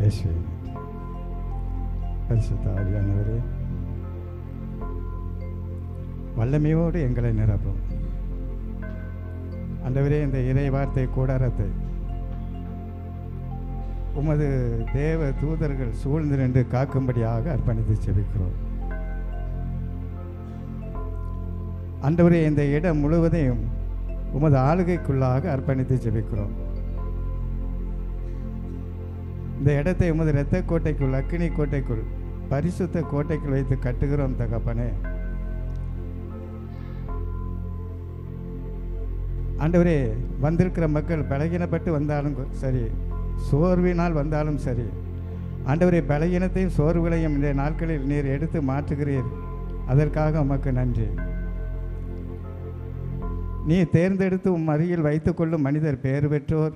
இயேசுவே. பரிசுத்த ஆவியானவரே, வல்லமையோடு எங்களை நிரப்பும். ஆண்டவரே, இந்த இறை வார்த்தை கூடாரத்தை உமது தேவ தூதர்கள் சூழ்ந்து நின்று காக்கும்படியாக அர்ப்பணித்து செபிக்கிறோம். ஆண்டவரே, இந்த இடம் முழுவதையும் உமது ஆளுகைக்குள்ளாக அர்ப்பணித்து ஜெபிக்கிறோம். இந்த இடத்தை உமது இரத்த கோட்டைக்குள், அக்கினி கோட்டைக்குள், பரிசுத்த கோட்டைக்குள் வைத்து கட்டுகிறோம் தகப்பனே. ஆண்டவரே, வந்திருக்கிற மக்கள் பலகீனப்பட்டு வந்தாலும் சரி, சோர்வினால் வந்தாலும் சரி, ஆண்டவரே, பலகீனத்தையும் சோர்வுகளையும் இந்த நாட்களில் நீர் எடுத்து மாற்றுகிறீர். அதற்காக உமக்கு நன்றி. நீ தேர்ந்தெடுத்து உம் அருகில் வைத்துக்கொள்ளும் மனிதர் பெயர் பெற்றோர்.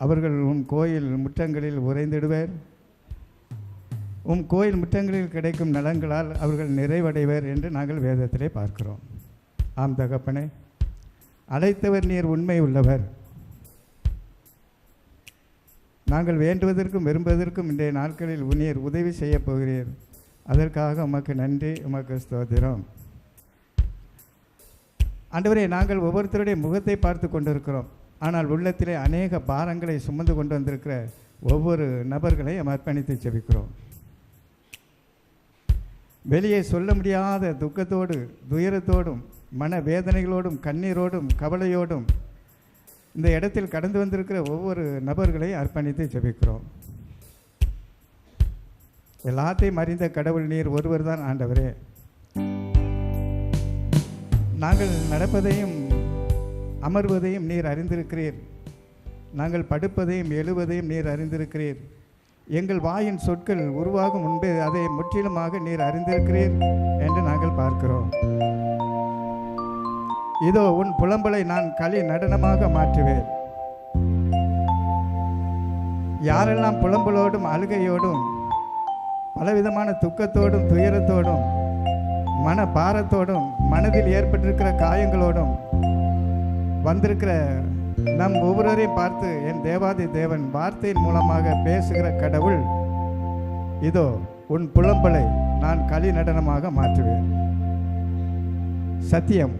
அவர்கள் உம் கோயில் முற்றங்களில் உறைந்திடுவர். உம் கோயில் முற்றங்களில் கிடைக்கும் நலன்களால் அவர்கள் நிறைவடைவர் என்று நாங்கள் வேதத்திலே பார்க்கிறோம். ஆம் தகப்பனே, அழைத்தவர் நீர் உண்மை உள்ளவர். நாங்கள் வேண்டுவதற்கும் விரும்புவதற்கும் இன்றைய நாட்களில் நீர் உதவி செய்ய போகிறீர். அதற்காக உமக்கு நன்றி, உமக்கு ஸ்தோத்திரம். ஆண்டவரே, நாங்கள் ஒவ்வொருத்தருடைய முகத்தை பார்த்து கொண்டிருக்கிறோம். ஆனால் உள்ளத்திலே அநேக பாரங்களை சுமந்து கொண்டு வந்திருக்கிற ஒவ்வொரு நபர்களையும் அர்ப்பணித்து ஜெபிக்கிறோம். வெளியே சொல்ல முடியாத துக்கத்தோடு, துயரத்தோடும், மன வேதனைகளோடும், கண்ணீரோடும், கவலையோடும் இந்த இடத்தில் கடந்து வந்திருக்கிற ஒவ்வொரு நபர்களையும் அர்ப்பணித்து ஜெபிக்கிறோம். எல்லாத்தையும் அறிந்த கடவுள் நீர் ஒருவர் தான் ஆண்டவரே. நாங்கள் நடப்பதையும் அமர்வதையும் நீர் அறிந்திருக்கிறீர். நாங்கள் படுப்பதையும் எழுவதையும் நீர் அறிந்திருக்கிறீர். எங்கள் வாயின் சொற்கள் உருவாகும் முன்பே அதை முற்றிலுமாக நீர் அறிந்திருக்கிறீர் என்று நாங்கள் பார்க்கிறோம். இதோ உன் புலம்பலை நான் களி நடனமாக மாற்றுவேன். யாரெல்லாம் புலம்பலோடும் அழுகையோடும் பலவிதமான துக்கத்தோடும் துயரத்தோடும் மன பாரத்தோடும் மனதில் ஏற்பட்டிருக்கிற காயங்களோடும் வந்திருக்கிற நம் ஒவ்வொருவரையும் பார்த்து என் தேவாதி தேவன் வார்த்தையின் மூலமாக பேசுகிற கடவுள், இதோ உன் புலம்பலை நான் களி நடனமாக மாற்றுவேன். சத்தியம்.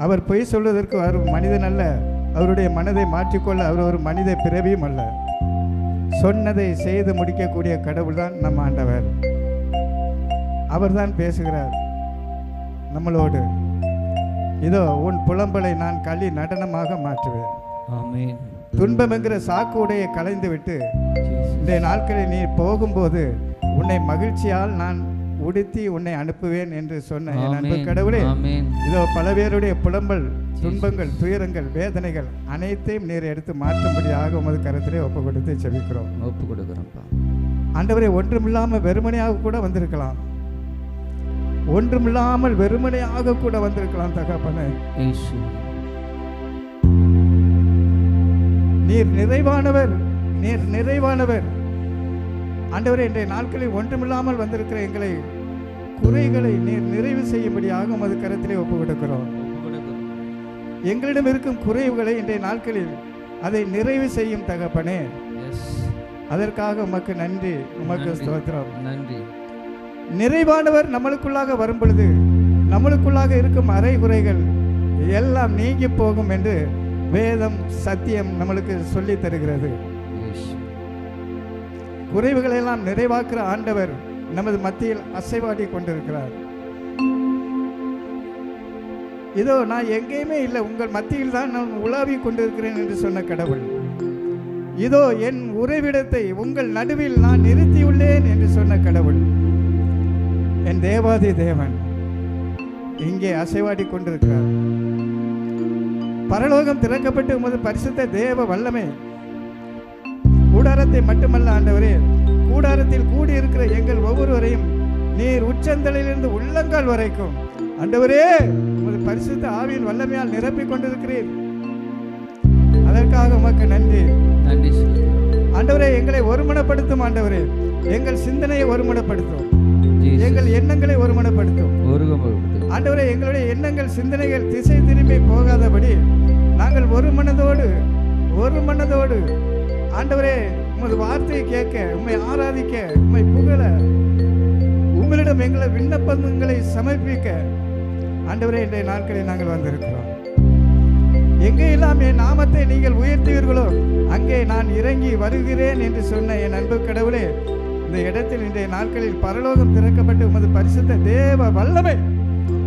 அவர் பொய் சொல்வதற்கு அவர் மனிதன் அல்ல. அவருடைய மனதை மாற்றிக்கொள்ள அவர் ஒரு மனித பிறவியும் அல்ல. சொன்னதை செய்து முடிக்கக்கூடிய கடவுள் தான் நம் ஆண்டவர். அவர்தான் பேசுகிறார் நம்மளோடு. இதோ உன் புலம்பலை நான் களி நடனமாக மாற்றுவேன். ஆமென். துன்பம் என்கிற சாக்கு உடையை களைந்து விட்டு இந்த நாட்களில் நீ போகும்போது உன்னை மகிழ்ச்சியால் நான் உடுத்தி உன்னை அனுப்புவேன் என்று சொன்ன என் அன்பு கடவுளே, இதோ பல பேருடைய புலம்பல், துன்பங்கள், துயரங்கள், வேதனைகள் அனைத்தையும் நீர் எடுத்து மாற்றும்படியாக உமது கருத்திலே ஒப்பு கொடுத்து செபிக்கிறோம். ஒப்பு கொடுக்கிறோம் ஆண்டவரே. ஒன்றுமில்லாமல் வெறுமனையாக கூட வந்திருக்கலாம். ஒன்றுமில்லாமல் வெறுமனையாக கூட வந்திருக்கலாம் தகப்பனே. நீர் நிறைவானவர், நீர் நிறைவானவர் ஆண்டவரே. இன்றைய நாட்களில் ஒன்றுமில்லாமல் வந்திருக்கிற எங்களை குறைகளை நீர் நிறைவு செய்யும்படியாக உமது கரத்திலே ஒப்பு கொடுக்கிறோம். எங்களிடம் இருக்கும் குறைவுகளை இன்றைய நாட்களில் அதை நிறைவு செய்யும் தகப்பனே. அதற்காக உமக்கு நன்றி, உமக்கு ஸ்தோத்திரம். நன்றி. நிறைவானவர் நம்மளுக்குள்ளாக வரும் பொழுது நம்மளுக்குள்ளாக இருக்கும் அரை குறைகள் எல்லாம் நீங்கி போகும் என்று வேதம் சத்தியம் நம்மளுக்கு சொல்லி தருகிறது. குறைவுகளை எல்லாம் நிறைவாக்குற ஆண்டவர் நமது மத்தியில் அசைவாடி கொண்டிருக்கிறார். இதோ நான் எங்கேயுமே இல்லை, உங்கள் மத்தியில் தான் நான் உலாவி கொண்டிருக்கிறேன் என்று சொன்ன கடவுள், இதோ என் உறைவிடத்தை உங்கள் நடுவில் நான் நிறுத்தியுள்ளேன் என்று சொன்ன கடவுள், என் தேவாதி தேவன் இங்கே அசைவாடி கொண்டிருக்கிறார். பரலோகம் திறக்கப்பட்டு உமது பரிசுத்த தேவ வல்லமை கூடாரத்தை மட்டுமல்ல ஆண்டவரே, கூடாரத்தில் கூடியிருக்கிற எங்கள் ஒவ்வொருவரையும் நீர் உச்சந்தலையிலிருந்து உள்ளங்கால் வரைக்கும் ஆண்டவரே உமது பரிசுத்த ஆவியின் வல்லமையால் நிரப்பிக் கொண்டிருக்கிறீர். அதற்காக உமக்கு நன்றி. ஆண்டவரே, எங்களை ஒருமனப்படுத்தும் ஆண்டவரே. எங்கள் சிந்தனையை ஒருமனப்படுத்தும், எங்கள் எண்ணங்களை ஒருமனப்படுத்தும் ஆண்டவரே. எங்களுடைய எண்ணங்கள், சிந்தனைகள் திசை திரும்பி போகாதபடி நாங்கள் ஒரு மனதோடு ஒரு மனதோடு ஆண்டவரே உமது வார்த்தையை கேட்க, உம்மை ஆராதிக்க, உம்மை புகழ, உங்களிடம் எங்களை விண்ணப்பங்களை சமர்ப்பிக்க ஆண்டவரே இன்றைய நாட்களில் நாங்கள் வந்திருக்கிறோம். எங்கெல்லாம் என் நாமத்தை நீங்கள் உயர்த்துவீர்களோ அங்கே நான் இறங்கி வருகிறேன் என்று சொன்ன என் அன்பு கடவுளே, இந்த இடத்தில் இன்றைய நாட்களில் பரலோகம் திறக்கப்பட்டு உமது பரிசுத்த தேவ வல்லமை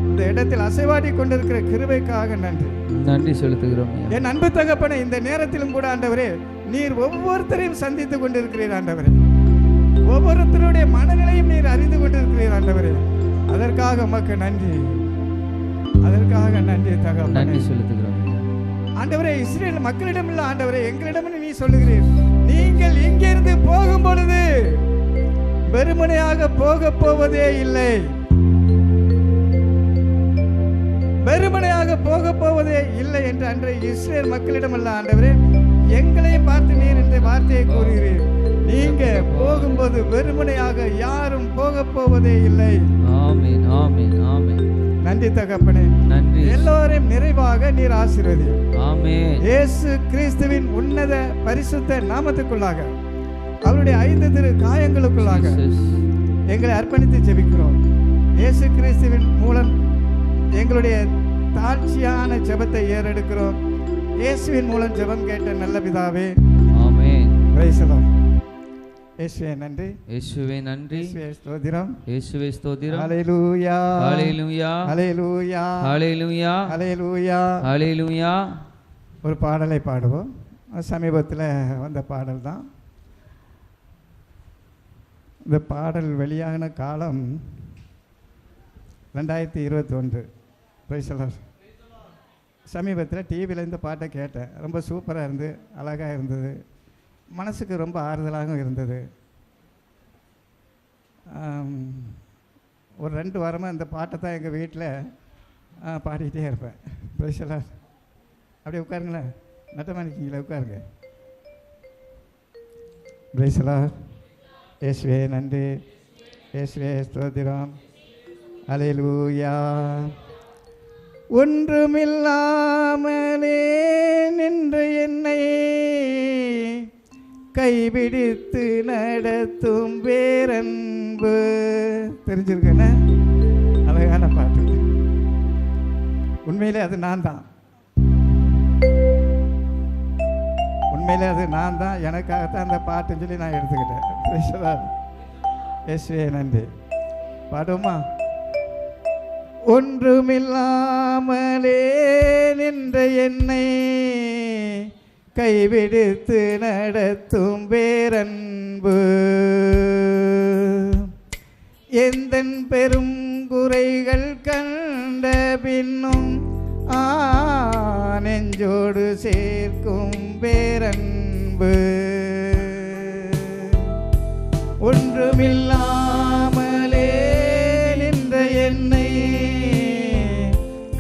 இந்த இடத்தில் அசைவாடி கொண்டிருக்கிற கிருபைக்காக நன்றி செலுத்துகிறோம். என் அன்பு தகப்பனே, இந்த நேரத்திலும் கூட ஆண்டவரே நீர் ஒவ்வொருத்தரையும் சந்தித்து கொண்டிருக்கிறீர் ஆண்டவரே. ஒவ்வொருத்தருடைய மனநிலையும் நீர் அறிந்து கொண்டிருக்கிறீர் ஆண்டவரே. அதற்காக உமக்கு நன்றி, அதற்காக நன்றி தகப்பனே, நன்றி செலுத்துகிறோம் ஆண்டவரே. இஸ்ரேல் மக்களிடம் இல்ல ஆண்டவரே, எங்களிடம் நீ சொல்லுகிறீர், நீங்கள் இங்கிருந்து போகும் பொழுது வெறுமனையாக போக போவதே இல்லை, வெறுமனையாக போக போவதே இல்லை என்று அன்றைய இஸ்ரேல் மக்களிடம் அல்ல ஆண்டவரே, எங்களையும் பார்த்து நீர் இந்த வார்த்தையை கூறுகிறீர். நீங்க போகும்போது வெறுமனையாக யாரும் போக போவதே இல்லை. ஆமென், ஆமென், ஆமென். நன்றி தகப்பனே, நன்றி. எல்லோரையும் நிறைவாக நீர் ஆசீர்வதியும். ஆமென். இயேசு கிறிஸ்துவின் உன்னத பரிசுத்த நாமத்துக்குள்ளாக, அவருடைய 5 திரு காயங்களுக்குள்ளாக எங்களை அர்ப்பணித்து ஜெபிக்கிறோம். இயேசு கிறிஸ்துவின் மூலம் எங்களுடைய தாழ்ச்சியான ஜெபத்தை ஏறெடுக்கிறோம். இயேசுவின் மூலம் ஜெபம் கேட்ட நல்ல பிதாவே, ஆமென். Price the Lord. இயேசுவே நன்றி, இயேசுவே நன்றி, இயேசுவே ஸ்தோத்திரம், இயேசுவே ஸ்தோத்திரம். ஹல்லேலூயா, ஹல்லேலூயா, ஹல்லேலூயா, ஹல்லேலூயா, ஹல்லேலூயா, ஹல்லேலூயா. ஒரு பாடலை பாடுவோம். சமீபத்தில் வந்த பாடல் தான். இந்த பாடல் வெளியான காலம் 2021. Price the Lord. சமீபத்தில் டிவியில் இந்த பாட்டை கேட்டேன். ரொம்ப சூப்பராக இருந்து, அழகாக இருந்தது, மனசுக்கு ரொம்ப ஆறுதலாகவும் இருந்தது. ஒரு 2 வாரமாக இந்த பாட்டை தான் எங்கள் வீட்டில் பாடிக்கிட்டே இருப்பேன். Price the Lord. அப்படியே உட்காருங்களேன், நட்டமானிக்கிங்களா, உட்காருங்க. Price the Lord. இயேசுவே நன்றி, இயேசுவே ஸ்தோத்திரம். ஹல்லேலூயா. ஒன்றுமில்லாமலே நின்று என்னை கைபிடித்து நடத்தும் பேரன்பு. தெரிஞ்சிருக்கேன்னு அழகான பாட்டு. உண்மையிலே அது நான் தான், உண்மையிலே அது நான் தான். எனக்காகத்தான் அந்த பாட்டுன்னு சொல்லி நான் எடுத்துக்கிட்டேன். இயேசுவே நன்றி. பாடுமா? ஒன்றுமில்லாமலே நின்ற என்னை கைவிடுத்து நடத்தும் பேரன்பு, எந்தன் பெரும் குறைகள் கண்ட பின்னும் நெஞ்சோடு சேர்க்கும் பேரன்பு, ஒன்றுமில்லாமலே நின்ற என்னை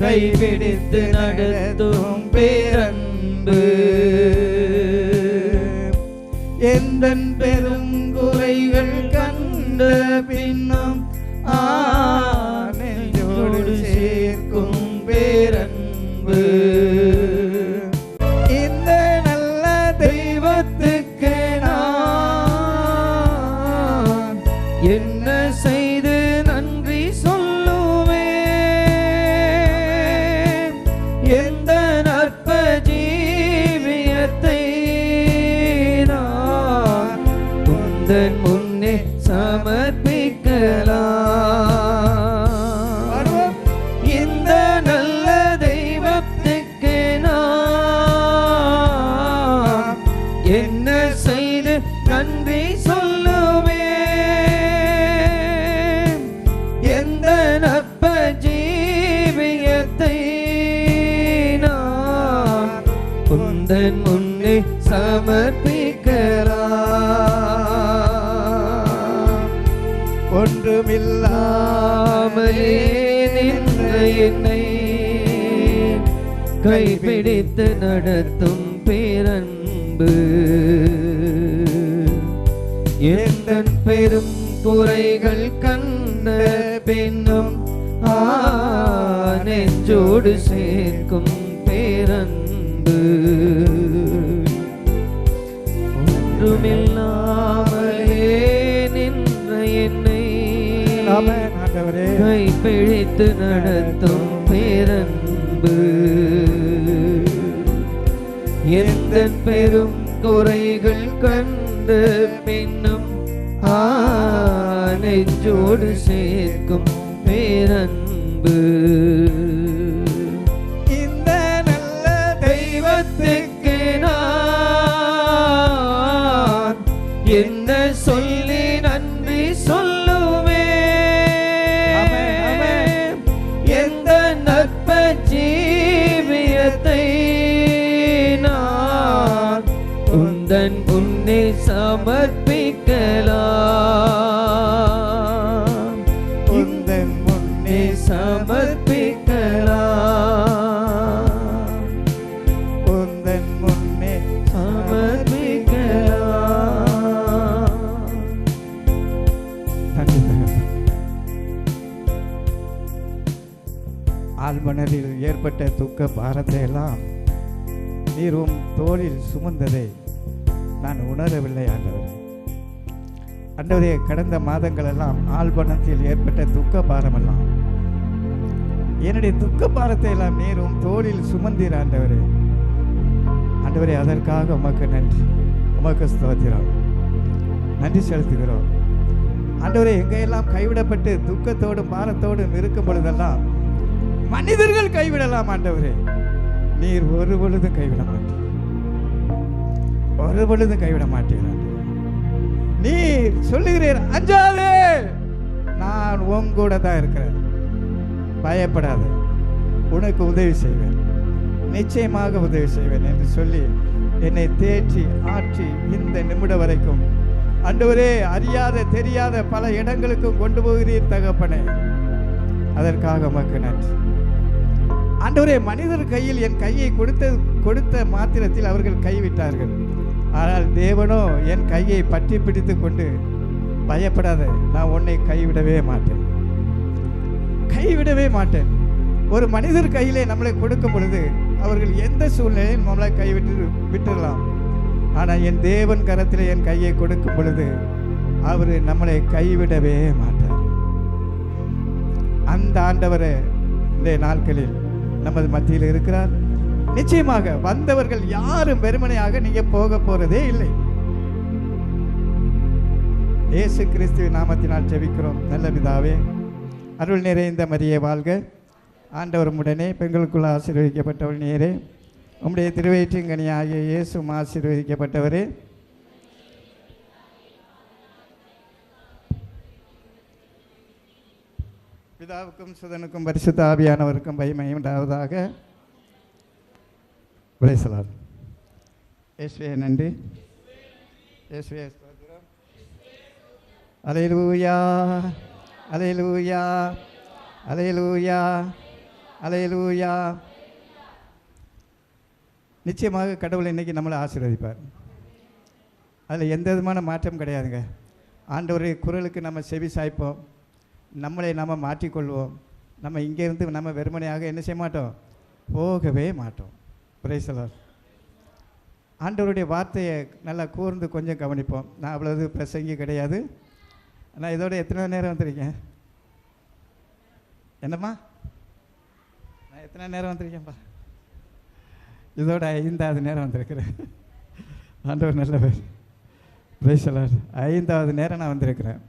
கைவிடுத்து நடத்தும் பேரன்பு, எந்தன் பெரும் குறைகள் கண்ட பின்னும் நெஞ்சோடு சேர்க்கும் பேரன்பு. இந்த நல்ல தெய்வத்துக்கு நான் என்ன செய்து நன்றி சொல்லுவேன்? எந்த நற்ப ஜீவியத்தை நான் உந்தன் முன்னே சமர்ப்பிக்கலாம். இந்த நல்ல தெய்வத்துக்கு நான் என்ன செய்து நன்றி சொல்லுவேன்? எந்த நற்ப ஜீவியத்தை நான் உந்தன் முன்னே சமர்ப்பிக்கலாம். ஒன்றுமில்லாமலே நின்ற என்னை கைப்பிடித்து நடத்தும் பேரன்பு, எந்தன் பெரும் குறைகள் கண்ட பின்னும் நெஞ்சோடு சேர்க்கும் பேரன்பு, ஒன்றுமில்லாமலே நின்ற என்னை கை பிழைத்து நடத்தும் பேரன்பு எந்த பெரும் குறைகள் கண்டு பின்னும் நெஞ்சோடு சேர்க்கும் பேரன்பு இந்த நல்ல தெய்வத்துக்கு நான் என்ன சொல்லி நன்றி சொல்லுவே எந்த நட்ப ஜீவியத்தை நான் உந்தன் முன்னே சமர்ப்பிக்கலாம் உந்தன் முன்னே சமர்ப்பிக்கலாம் உந்தன் முன்னே சமர்ப்பிக்கலாம். ஆழ்மனதில் ஏற்பட்ட துக்க பாரத்தை எல்லாம் நீரும் தோளில் சுமந்ததை நான் உணரவில்லை ஆண்டவரே. ஆண்டவரே, கடந்த மாதங்களெல்லாம் ஆழ்மனத்தில் ஏற்பட்ட துக்க பாரமெல்லாம் என்னுடைய துக்க பாரத்தை எல்லாம் நீரும் தோளில் சுமந்தீர் ஆண்டவரே. ஆண்டவரே, அதற்காக உமக்கு நன்றி, உமக்கு ஸ்தோத்திரம், நன்றி செலுத்துகிறோம். ஆண்டவரே, எங்கெல்லாம் கைவிடப்பட்டு துக்கத்தோடும் பாரத்தோடும் இருக்கும் பொழுதெல்லாம் மனிதர்கள் கைவிடலாம் ஆண்டவரே, நீர் ஒரு பொழுதும் கைவிட மாட்டீர், ஒரு பொழுதும் கைவிட மாட்டீர். நீர் சொல்லுகிறீர், அஞ்சாதே, நான் உன் கூட தான் இருக்கிறேன், பயப்படாத, உனக்கு உதவி செய்வேன், நிச்சயமாக உதவி செய்வேன் என்று சொல்லி என்னை தேற்றி ஆற்றி இந்த நிமிடம் வரைக்கும் ஆண்டவரே அறியாத தெரியாத பல இடங்களுக்கும் கொண்டு போகிறீர் தகப்பனே. அதற்காக உமக்கு நன்றி ஆண்டவரே. மனிதர் கையில் என் கையை கொடுத்த மாத்திரத்தில் அவர்கள் கைவிட்டார்கள். ஆனால் தேவனோ என் கையை பற்றி பிடித்து கொண்டு, பயப்படாத, நான் உன்னை கைவிடவே மாட்டேன், கைவிடவே மாட்டேன். ஒரு மனிதர் கையிலே நம்மளை கொடுக்கும் பொழுது அவர்கள் எந்த சூழ்நிலையும் நம்மளை விட்டுடலாம். ஆனால் என் தேவன் கரத்தில் என் கையை கொடுக்கும் பொழுது அவர் நம்மளை கைவிடவே மாட்டார். அந்த ஆண்டவரை இந்த நாட்களில் நமது மத்தியில் இருக்கிறார். நிச்சயமாக வந்தவர்கள் யாரும் வெறுமனையாக நீங்க போக போறதே இல்லை. இயேசு கிறிஸ்துவின் நாமத்தினால் ஜெபிக்கிறோம் நல்ல பிதாவே. அருள் நிறைந்த மரியே வாழ்க, ஆண்டவர் உடனே பெண்களுக்குள்ள ஆசீர்வதிக்கப்பட்டவள் நீரே, உம்முடைய திருவயிற்றின்கனியாகிய இயேசுவும் ஆசீர்வதிக்கப்பட்டவரே. பிதாவுக்கும் சுதனுக்கும் பரிசுத்த ஆவியானவருக்கும் மகிமை உண்டாவதாக. பிரைசலார். இயேசுவே நன்றி, இயேசுவே ஸ்தோத்திரம். அல்லேலூயா, அல்லேலூயா, அல்லேலூயா, அல்லேலூயா. நிச்சயமாக கடவுள் இன்றைக்கி நம்மளை ஆசீர்வதிப்பார். அதில் எந்த விதமான மாற்றம் கிடையாதுங்க. ஆண்டவருடைய குரலுக்கு நம்ம செவி சாய்ப்போம், நம்மளை நாம் மாற்றிக்கொள்வோம். நம்ம இங்கேருந்து நம்ம வெறுமனையாக என்ன செய்ய மாட்டோம், போகவே மாட்டோம். Price the Lord. ஆண்டவருடைய வார்த்தையை நல்லா கூர்ந்து கொஞ்சம் கவனிப்போம். நான் அவ்வளவு பிரசங்கி கிடையாது. நான் இதோட எத்தனை நேரம் வந்திருக்கேன்? என்னம்மா, நான் எத்தனை நேரம் வந்திருக்கேன்ப்பா? இதோட 5வது நேரம் வந்திருக்கிறேன். ஆண்டவர் நல்லவர். Price the Lord. 5வது நேரம் நான் வந்திருக்கிறேன்.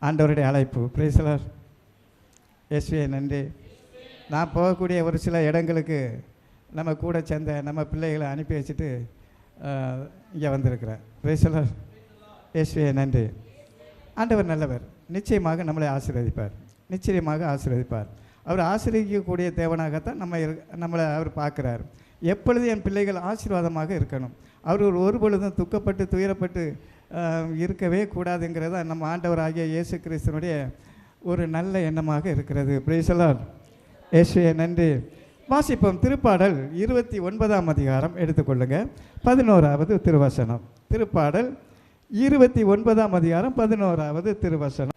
ஆண்டவருடைய அழைப்பு. Price the Lord. இயேசுவே நன்றி. நான் போகக்கூடிய ஒரு சில இடங்களுக்கு நம்ம கூட சேர்ந்த நம்ம பிள்ளைகளை அனுப்பி வச்சுட்டு இங்கே வந்திருக்கிறேன். Price the Lord. இயேசுவே நன்றி. ஆண்டவர் நல்லவர். நிச்சயமாக நம்மளை ஆசீர்வதிப்பார், நிச்சயமாக ஆசீர்வதிப்பார். அவர் ஆசீர்வதிக்கக்கூடிய தேவனாகத்தான் நம்மளை அவர் பார்க்குறார். எப்பொழுது என் பிள்ளைகள் ஆசீர்வாதமாக இருக்கணும், அவர் ஒரு பொழுதும் துக்கப்பட்டு துயரப்பட்டு இருக்கவே கூடாதுங்கிறது நம்ம ஆண்டவராகிய இயேசு கிறிஸ்துவனுடைய ஒரு நல்ல எண்ணமாக இருக்கிறது. Price the Lord. இயேசுவே நன்றி. வாசிப்போம். திருப்பாடல் 29ஆம் அதிகாரம் எடுத்துக்கொள்ளுங்க, 11வது திருவசனம். திருப்பாடல் 29ஆம் அதிகாரம் 11வது திருவசனம்.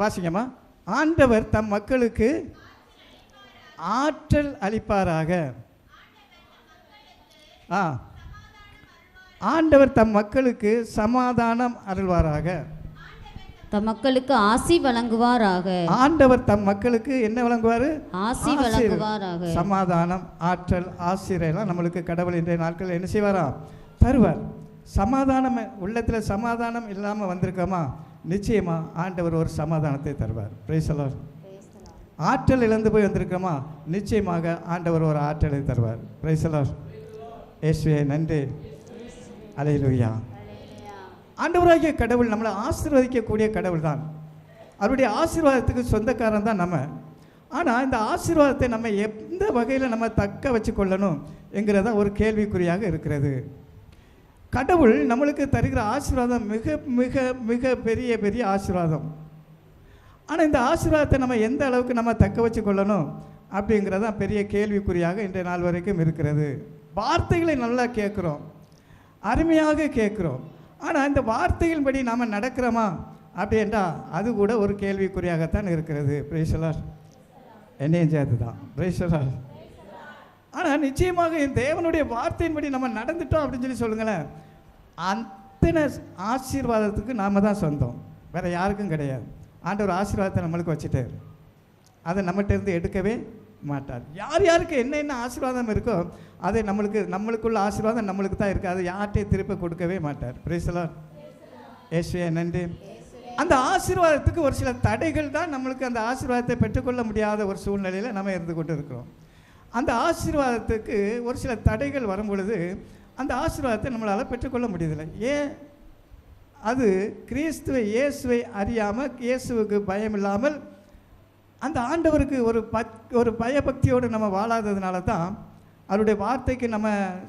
வாசிங்கம்மா. ஆண்டவர் தம் மக்களுக்கு ஆற்றல் அளிப்பாராக. ஆண்டவர் தம் மக்களுக்கு சமாதானம் அருள்வாராக. தம் மக்களுக்கு ஆசி வழங்குவாராக. ஆண்டவர் தம் மக்களுக்கு என்ன வழங்குவார்? ஆசி வழங்குவாராக. சமாதானம், ஆற்றல், ஆசிரியெல்லாம் நம்மளுக்கு கடவுள் இன்றைய நாட்கள் என்ன செய்வாரா? தருவார். சமாதானம் உள்ளத்தில் சமாதானம் இல்லாமல் வந்திருக்கோமா? நிச்சயமா ஆண்டவர் ஒரு சமாதானத்தை தருவார். Price the Lord. ஆற்றல் இழந்து போய் வந்திருக்கோமா? நிச்சயமாக ஆண்டவர் ஒரு ஆற்றலை தருவார். Price the Lord. இயேசுவே நன்றி. அல்லேலூயா. ஆண்டவராகிய கடவுள் நம்மளை ஆசீர்வதிக்கக்கூடிய கடவுள் தான். அவருடைய ஆசீர்வாதத்துக்கு சொந்தக்காரன் தான் நம்ம. ஆனால் இந்த ஆசீர்வாதத்தை நம்ம எந்த வகையில் நம்ம தக்க வச்சு கொள்ளணும் என்கிறதா ஒரு கேள்விக்குறியாக இருக்கிறது. கடவுள் நம்மளுக்கு தருகிற ஆசீர்வாதம் மிக மிக மிக பெரிய பெரிய ஆசீர்வாதம். ஆனால் இந்த ஆசீர்வாதத்தை நம்ம எந்த அளவுக்கு நம்ம தக்க வச்சு கொள்ளணும் அப்படிங்கிறதான் பெரிய கேள்விக்குறியாக இன்றைய நாள் வரைக்கும் இருக்கிறது. வார்த்தைகளை நல்லா கேட்குறோம், அருமையாக கேட்குறோம். ஆனால் இந்த வார்த்தைகளின்படி நாம் நடக்கிறோமா அப்படின்றா அது கூட ஒரு கேள்விக்குறியாகத்தான் இருக்கிறது. Price the Lord. என்னையும் சேர்த்து தான். Price the Lord. ஆனால் நிச்சயமாக என் தேவனுடைய வார்த்தையின்படி நம்ம நடந்துட்டோம் அப்படின்னு சொல்லுங்களேன், அத்தனை ஆசீர்வாதத்துக்கு நாம் தான் சொந்தம், வேறு யாருக்கும் கிடையாது. ஆண்டவர் ஆசீர்வாதத்தை நம்மளுக்கு வச்சுட்டார், அதை நம்மகிட்ட இருந்து எடுக்கவே மாட்டார். யார் யாருக்கு என்ன ஆசீர்வாதம் இருக்கோ அது நம்மளுக்குள்ள ஆசீர்வாதம் நம்மளுக்கு தான் இருக்குது, அது யார்கிட்டையும் திருப்பி கொடுக்கவே மாட்டார். Price the Lord. இயேசுவே நன்றி. அந்த ஆசீர்வாதத்துக்கு ஒரு சில தடைகள் தான் நம்மளுக்கு அந்த ஆசீர்வாதத்தை பெற்றுக்கொள்ள முடியாத ஒரு சூழ்நிலையில் நம்ம இருந்து கொண்டு இருக்கிறோம். அந்த ஆசீர்வாதத்துக்கு ஒரு சில தடைகள் வரும் பொழுது அந்த ஆசீர்வாதத்தை நம்மளால் பெற்றுக்கொள்ள முடியதில்லை. ஏன்? அது கிறிஸ்துவை இயேசுவை அறியாமல், இயேசுவுக்கு பயம் இல்லாமல், அந்த ஆண்டவருக்கு ஒரு பயபக்தியோடு நம்ம வாழாததுனால தான் அவருடைய வார்த்தைக்கு நம்ம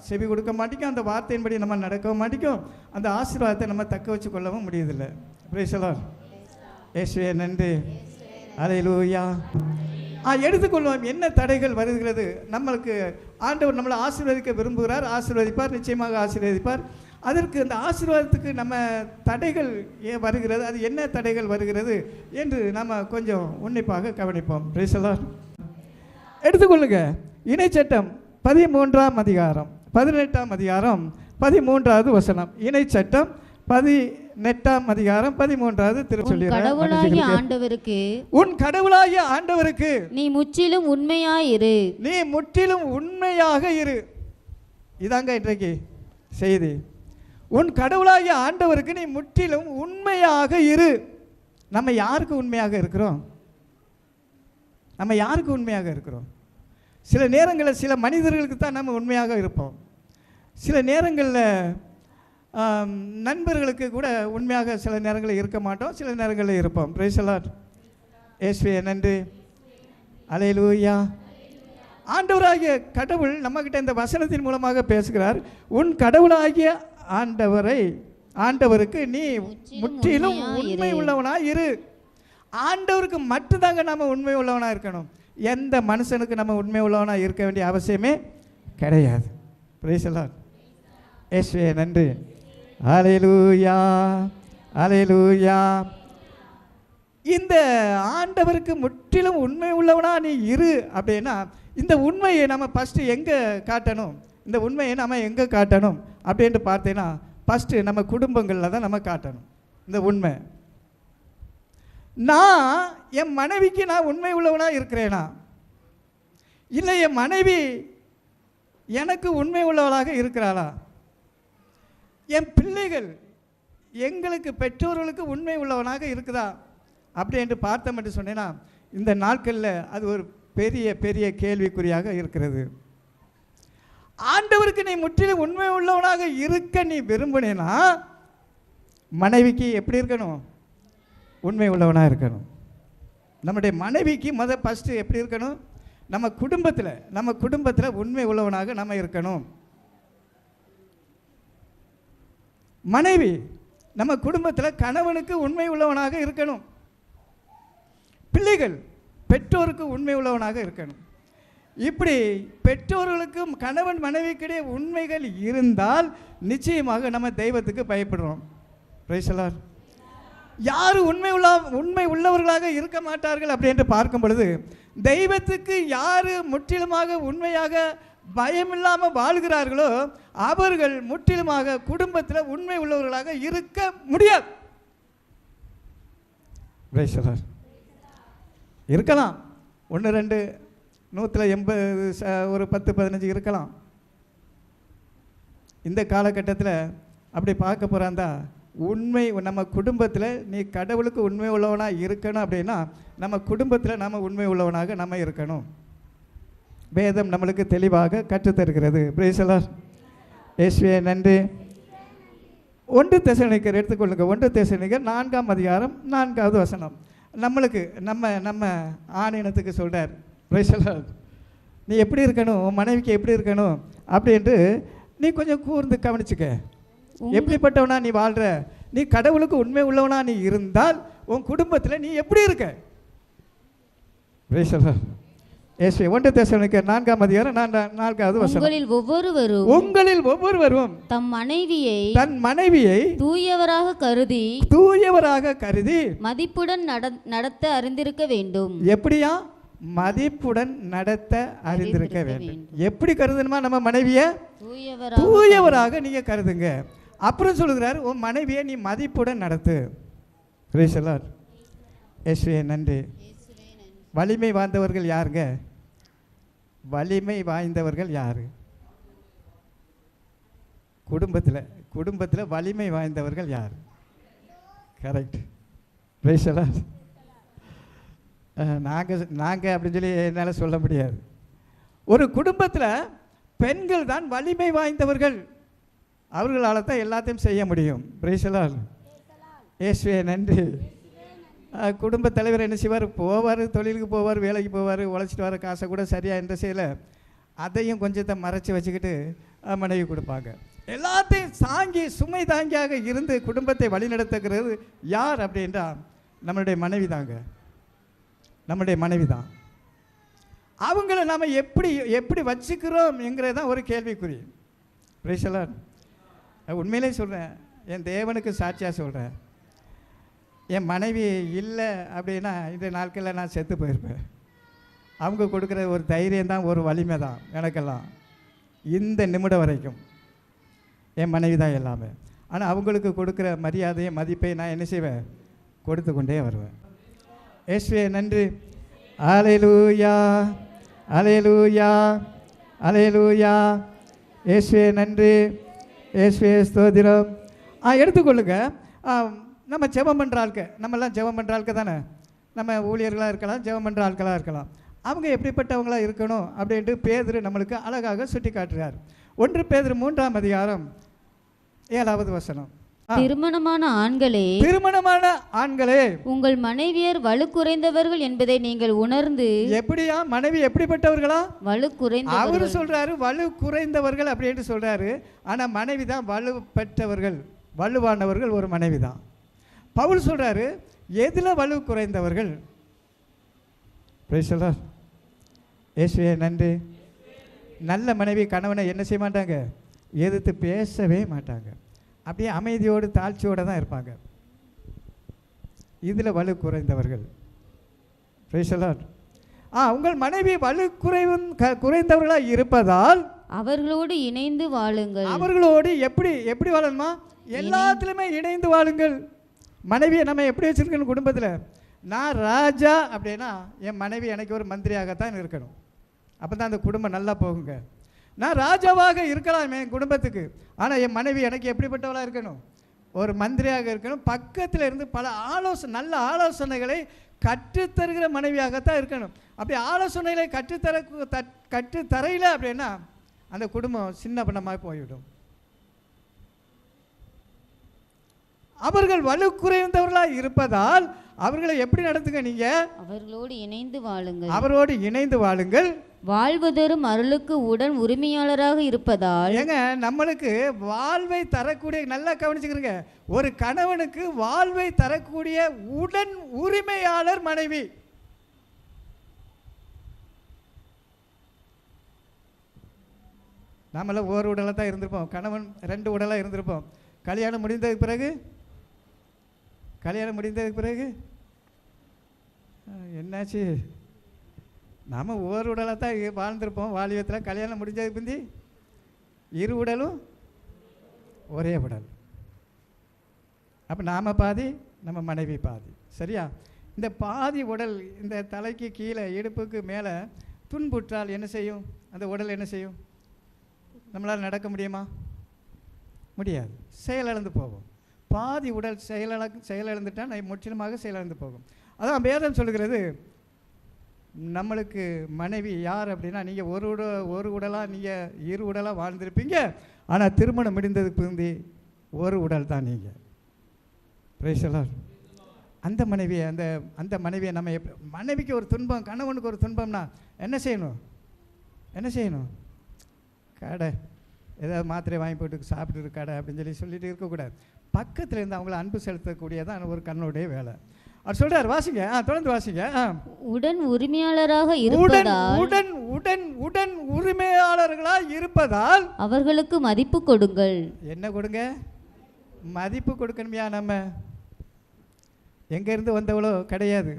செவி கொடுக்க மாட்டோம், அந்த வார்த்தையின்படி நம்ம நடக்கவும் மாட்டோம், அந்த ஆசீர்வாதத்தை நம்ம தக்க வச்சு கொள்ளவும் முடியதில்லை. Price the Lord. இயேசுவே நன்றி. அல்லேலூயா. எடுத்துக்கொள்வோம் என்ன தடைகள் வருகிறது. நம்மளுக்கு ஆண்டவர் நம்மளை ஆசீர்வதிக்க விரும்புகிறார், ஆசீர்வதிப்பார், நிச்சயமாக ஆசீர்வதிப்பார். அதற்கு அந்த ஆசீர்வாதத்துக்கு நம்ம தடைகள் ஏன் வருகிறது, அது என்ன தடைகள் வருகிறது என்று நம்ம கொஞ்சம் உன்னிப்பாக கவனிப்போம். Price the Lord. எடுத்துக்கொள்ளுங்க இணைச்சட்டம் 13ஆம் அதிகாரம் 18ஆம் அதிகாரம் 13வது வசனம். இணைச்சட்டம் 18ஆம் அதிகாரம் 13வது திருச்சொல்லியர். உன் கடவுளாகிய ஆண்டவருக்கு நீ முற்றிலும் உண்மையாயிரு. நீ முற்றிலும் உண்மையாக இரு. இதாங்க இன்றைக்கு செய்தி. உன் கடவுளாகிய ஆண்டவருக்கு நீ முற்றிலும் உண்மையாக இரு. நம்ம யாருக்கு உண்மையாக இருக்கிறோம்? நம்ம யாருக்கு உண்மையாக இருக்கிறோம்? சில நேரங்களில் சில மனிதர்களுக்கு தான் நம்ம உண்மையாக இருப்போம். சில நேரங்களில் நண்பர்களுக்கு கூட உண்மையாக சில நேரங்களில் இருக்க மாட்டோம், சில நேரங்களில் இருப்போம். Price the Lord. இயேசுவே நன்றி. அல்லேலூயா. ஆண்டவராகிய கடவுள் நம்மகிட்ட இந்த வசனத்தின் மூலமாக பேசுகிறார். உன் கடவுளாகிய ஆண்டவருக்கு நீ முற்றிலும் உண்மை உள்ளவனாக இரு. ஆண்டவருக்கு மட்டும்தாங்க நம்ம உண்மை உள்ளவனாக இருக்கணும். எந்த மனுஷனுக்கு நம்ம உண்மை உள்ளவனாக இருக்க வேண்டிய அவசியமே கிடையாது. Price the Lord. இயேசுவே நன்றி. அல்லேலூயா. அல்லேலூயா. இந்த ஆண்டவருக்கு முற்றிலும் உண்மை உள்ளவனா நீ இரு அப்படின்னா இந்த உண்மையை நம்ம ஃபஸ்ட்டு எங்கே காட்டணும்? இந்த உண்மையை நம்ம எங்கே காட்டணும் அப்படின்ட்டு பார்த்தீங்கன்னா ஃபஸ்ட்டு நம்ம குடும்பங்களில் தான் நம்ம காட்டணும் இந்த உண்மை. நான் என் மனைவிக்கு நான் உண்மை உள்ளவனாக இருக்கிறேனா, இல்லை என் மனைவி எனக்கு உண்மை உள்ளவளாக இருக்கிறாளா, என் பிள்ளைகள் எங்களுக்கு பெற்றோர்களுக்கு உண்மை உள்ளவனாக இருக்குதா அப்படின்ட்டு பார்த்தோம் என்று சொன்னேன்னா இந்த நாட்களில் அது ஒரு பெரிய பெரிய கேள்விக்குறியாக இருக்கிறது. ஆண்டவருக்கு நீ முற்றிலும் உண்மை உள்ளவனாக இருக்க நீ விரும்பினேனா மனைவிக்கு எப்படி இருக்கணும்? உண்மை உள்ளவனாக இருக்கணும். நம்முடைய மனைவிக்கு ஃபஸ்ட்டு எப்படி இருக்கணும்? நம்ம குடும்பத்தில் உண்மை உள்ளவனாக நம்ம இருக்கணும். மனைவி நம்ம குடும்பத்தில் கணவனுக்கு உண்மை உள்ளவனாக இருக்கணும். பிள்ளைகள் பெற்றோருக்கு உண்மை உள்ளவனாக இருக்கணும். இப்படி பெற்றோர்களுக்கும் கணவன் மனைவிக்கிடையே உண்மைகள் இருந்தால் நிச்சயமாக நம்ம தெய்வத்துக்கு பயப்படுறோம். Praise the Lord. யார் உண்மை உள்ளவர்களாக இருக்க மாட்டார்கள் அப்படி என்று பார்க்கும் பொழுது தெய்வத்துக்கு யார் முற்றிலுமாக உண்மையாக பயம் இல்லாமல் வாழ்கிறார்களோ அவர்கள் முற்றிலுமாக குடும்பத்தில் உண்மை உள்ளவர்களாக இருக்க முடியாது. Praise the Lord. இருக்கலாம் 1 2 180 ஒரு 10 15 இருக்கலாம். இந்த காலகட்டத்தில் அப்படி பார்க்க போகிறாந்தா உண்மை நம்ம குடும்பத்தில் நீ கடவுளுக்கு உண்மை உள்ளவனாக இருக்கணும் அப்படின்னா நம்ம குடும்பத்தில் நம்ம உண்மை உள்ளவனாக நம்ம இருக்கணும். வேதம் நம்மளுக்கு தெளிவாக கற்றுத்தருகிறது. Price the Lord. இயேசுவே நன்றி. 1 தெசலோனிக்கர் எடுத்துக்கொள்ளுங்க. 1 தெசலோனிக்கர் 4ஆம் அதிகாரம் 4வது வசனம். நம்மளுக்கு நம்ம ஆணினத்துக்கு சொல்கிறார். Price the Lord. நீ எப்படி இருக்கணும், உன் மனைவிக்கு எப்படி இருக்கணும் அப்படின்ட்டு நீ கொஞ்சம் கூர்ந்து கவனிச்சுக்க. எப்படிப்பட்டவனா நீ வாழ்கிற, நீ கடவுளுக்கு உண்மை உள்ளவனா நீ இருந்தால் உன் குடும்பத்தில் நீ எப்படி இருக்க? Price the Lord. இயேசுவே 1 தெசலோனிக்கர் 4ஆம் அதிகாரம் 4வது வசனம். உங்களில் ஒவ்வொருவரும் தன் மனைவியை தூயவராக கருதி மதிப்புடன் நடத்த அறிந்திருக்க வேண்டும். எப்படியா? மதிப்புடன் நடத்த அறிந்திருக்க வேண்டும். எப்படி கருதணுமா? நம்ம மனைவியை தூயவராக நீங்க கருதுங்க. அப்புறம் சொல்லுகிறார், உன் மனைவியை நீ மதிப்புடன் நடத்து. Price the Lord. இயேசுவே நன்றி. வலிமை வாய்ந்தவர்கள் யாருங்க? வலிமை வாய்ந்தவர்கள் யாரு? குடும்பத்தில் வலிமை வாய்ந்தவர்கள் யார்? கரெக்ட். Price the Lord. நாங்கள் அப்படின்னு சொல்லி என்னால் சொல்ல முடியாது. ஒரு குடும்பத்தில் பெண்கள் தான் வலிமை வாய்ந்தவர்கள். அவர்களால் தான் எல்லாத்தையும் செய்ய முடியும். Price the Lord. இயேசுவே நன்றி. குடும்ப தலைவர் என்ன செய்வார்? போவார், தொழிலுக்கு போவார், வேலைக்கு போவார், உழைச்சிட்டு வர காசை கூட சரியாக எந்த செய்யலை, அதையும் கொஞ்சத்தை மறைச்சி வச்சுக்கிட்டு மனைவி கொடுப்பாங்க. எல்லாத்தையும் தாங்கி சுமை தாங்கியாக இருந்து குடும்பத்தை வழிநடத்துகிறது யார் அப்படின்றா நம்மளுடைய மனைவி தாங்க. நம்முடைய மனைவி தான். அவங்கள நாம் எப்படி வச்சுக்கிறோம் என்கிறது தான் ஒரு கேள்விக்குறி. Price the Lord. உண்மையிலே சொல்கிறேன், என் தேவனுக்கு சாட்சியாக சொல்கிறேன், என் மனைவி இல்லை அப்படின்னா இந்த நாட்களில் நான் செத்து போயிருப்பேன். அவங்க கொடுக்குற ஒரு தைரியம் தான், ஒரு வலிமை தான் எனக்கெல்லாம். இந்த நிமிடம் வரைக்கும் என் மனைவி தான் எல்லாமே. ஆனால் அவங்களுக்கு கொடுக்குற மரியாதையை மதிப்பை நான் என்ன செய்வேன்? கொடுத்து கொண்டே வருவேன். இயேசுவே நன்றி. அல்லேலூயா, அல்லேலூயா, அல்லேலூயா. இயேசுவே நன்றி. இயேசுவே ஸ்தோத்திரம். எடுத்துக்கொள்ளுங்க. நம்ம ஜெபம் பண்ணுற ஆட்கள், நம்மெல்லாம் ஜெபம் பண்ணுற ஆட்கள் தானே. நம்ம ஊழியர்களாக இருக்கலாம், ஜெபம் பண்ணுற ஆட்களாக இருக்கலாம். அவங்க எப்படிப்பட்டவங்களாக இருக்கணும் அப்படின்ட்டு பேதுரு நம்மளுக்கு அழகாக சுட்டி காட்டுறார். 1 பேதுரு 3ஆம் அதிகாரம் 7வது வசனம். திருமணமான ஆண்களே உங்கள் மனைவியர் வலு குறைந்தவர்கள் என்பதை நீங்கள் உணர்ந்து. எப்படியா? மனைவி எப்படிப்பட்டவர்களா? வலு குறைந்த. அவரு சொல்றாரு வலு குறைந்தவர்கள் அப்படின்னு சொல்றாரு. ஆனா மனைவி தான் வலு பெற்றவர்கள், வலுவானவர்கள் ஒரு மனைவி தான். பவுல் சொல்றாரு எதுல வலு குறைந்தவர்கள்? Price the Lord. இயேசுவே நன்றி. நல்ல மனைவி கணவனை என்ன செய்ய மாட்டாங்க? எதிர்த்து பேசவே மாட்டாங்க. அப்படியே அமைதியோடு தாழ்ச்சியோடு தான் இருப்பாங்க. இதில் வலு குறைந்தவர்கள். Price the Lord. உங்கள் மனைவி வலு குறைந்தவர்களாக இருப்பதால் அவர்களோடு இணைந்து வாழுங்கள். அவர்களோடு எப்படி வாழணுமா? எல்லாத்துலேயுமே இணைந்து வாழுங்கள். மனைவியை நம்ம எப்படி வச்சுருக்கணும்? குடும்பத்தில் நான் ராஜா அப்படின்னா என் மனைவி எனக்கு ஒரு மந்திரியாகத்தான் இருக்கணும். அப்போ தான் அந்த குடும்பம் நல்லா போகுங்க. நான் ராஜாவாக இருக்கலாம் என் குடும்பத்துக்கு, ஆனால் என் மனைவி எனக்கு எப்படிப்பட்டவளாக இருக்கணும்? ஒரு மந்திரியாக இருக்கணும். பக்கத்தில் இருந்து பல நல்ல ஆலோசனைகளை கற்றுத்தருகிற மனைவியாகத்தான் இருக்கணும். அப்படி ஆலோசனைகளை கற்றுத்தரையில் அப்படின்னா அந்த குடும்பம் சின்ன பண்ணமாக போய்விடும். அவர்கள் வலு குறைந்தவர்களாக இருப்பதால் அவர்களை எப்படி நடத்துங்க? நீங்க அவர்களோடு இணைந்து வாழுங்கள். வாழ்வதரும் அருளுக்கு உடன் உரிமையாளராக இருப்பதால். ஏங்க நம்மளுக்கு வாழ்வை தரக்கூடிய, நல்லா கவனிச்சுக்கிறீங்க, ஒரு கணவனுக்கு வாழ்வை தரக்கூடிய உடன் உரிமையாளர் மனைவி. நம்மளாம் ஒரு உடலாக தான் இருந்திருப்போம், கணவன் 2 உடலாக இருந்திருப்போம். கல்யாணம் முடிந்ததுக்கு பிறகு என்னாச்சு? நம்ம ஒரு உடலாக தான் வாழ்ந்திருப்போம். வாலிபத்தில் கல்யாணம் முடிஞ்சதுக்கு பிந்தி இரு உடலும் ஒரே உடல். அப்போ நாம் பாதி, நம்ம மனைவி பாதி. சரியா? இந்த பாதி உடல் இந்த தலைக்கு கீழே இடுப்புக்கு மேலே துன்புற்றால் என்ன செய்யும்? அந்த உடல் என்ன செய்யும்? நம்மளால் நடக்க முடியுமா? முடியாது. செயலிழந்து போகும். பாதி உடல் செயலிழந்துட்டால் முற்றிலுமாக செயலிழந்து போகும். அதான் வேதம் சொல்லுகிறது, நம்மளுக்கு மனைவி யார் அப்படின்னா, நீங்கள் ஒரு உடலாக நீங்கள் இரு உடலாக வாழ்ந்திருப்பீங்க. ஆனால் திருமணம் முடிந்ததுக்கு பிந்தி ஒரு உடல் தான் நீங்கள். Price the Lord. அந்த மனைவியை நம்ம மனைவிக்கு ஒரு துன்பம், கணவனுக்கு ஒரு துன்பம்னா என்ன செய்யணும்? கடை ஏதாவது மாத்திரை வாங்கி போட்டு சாப்பிட்டு கடை அப்படின்னு சொல்லிட்டு இருக்கக்கூடாது. பக்கத்தில் இருந்து அவங்கள அன்பு செலுத்தக்கூடியதான் ஒரு கண்ணுடைய வேலை. அவர் சொல்றார், வாசிங்க, தொடர்ந்து வாசிங்க. உடன் உரிமையாளராக இருப்பதால் உடன் உரிமையாளர்களாக இருப்பதால் அவர்களுக்கு மதிப்பு கொடுங்கள். என்ன கொடுங்க? மதிப்பு கொடுக்கணுமையா? நம்ம எங்கேருந்து வந்தவளோ கிடையாது.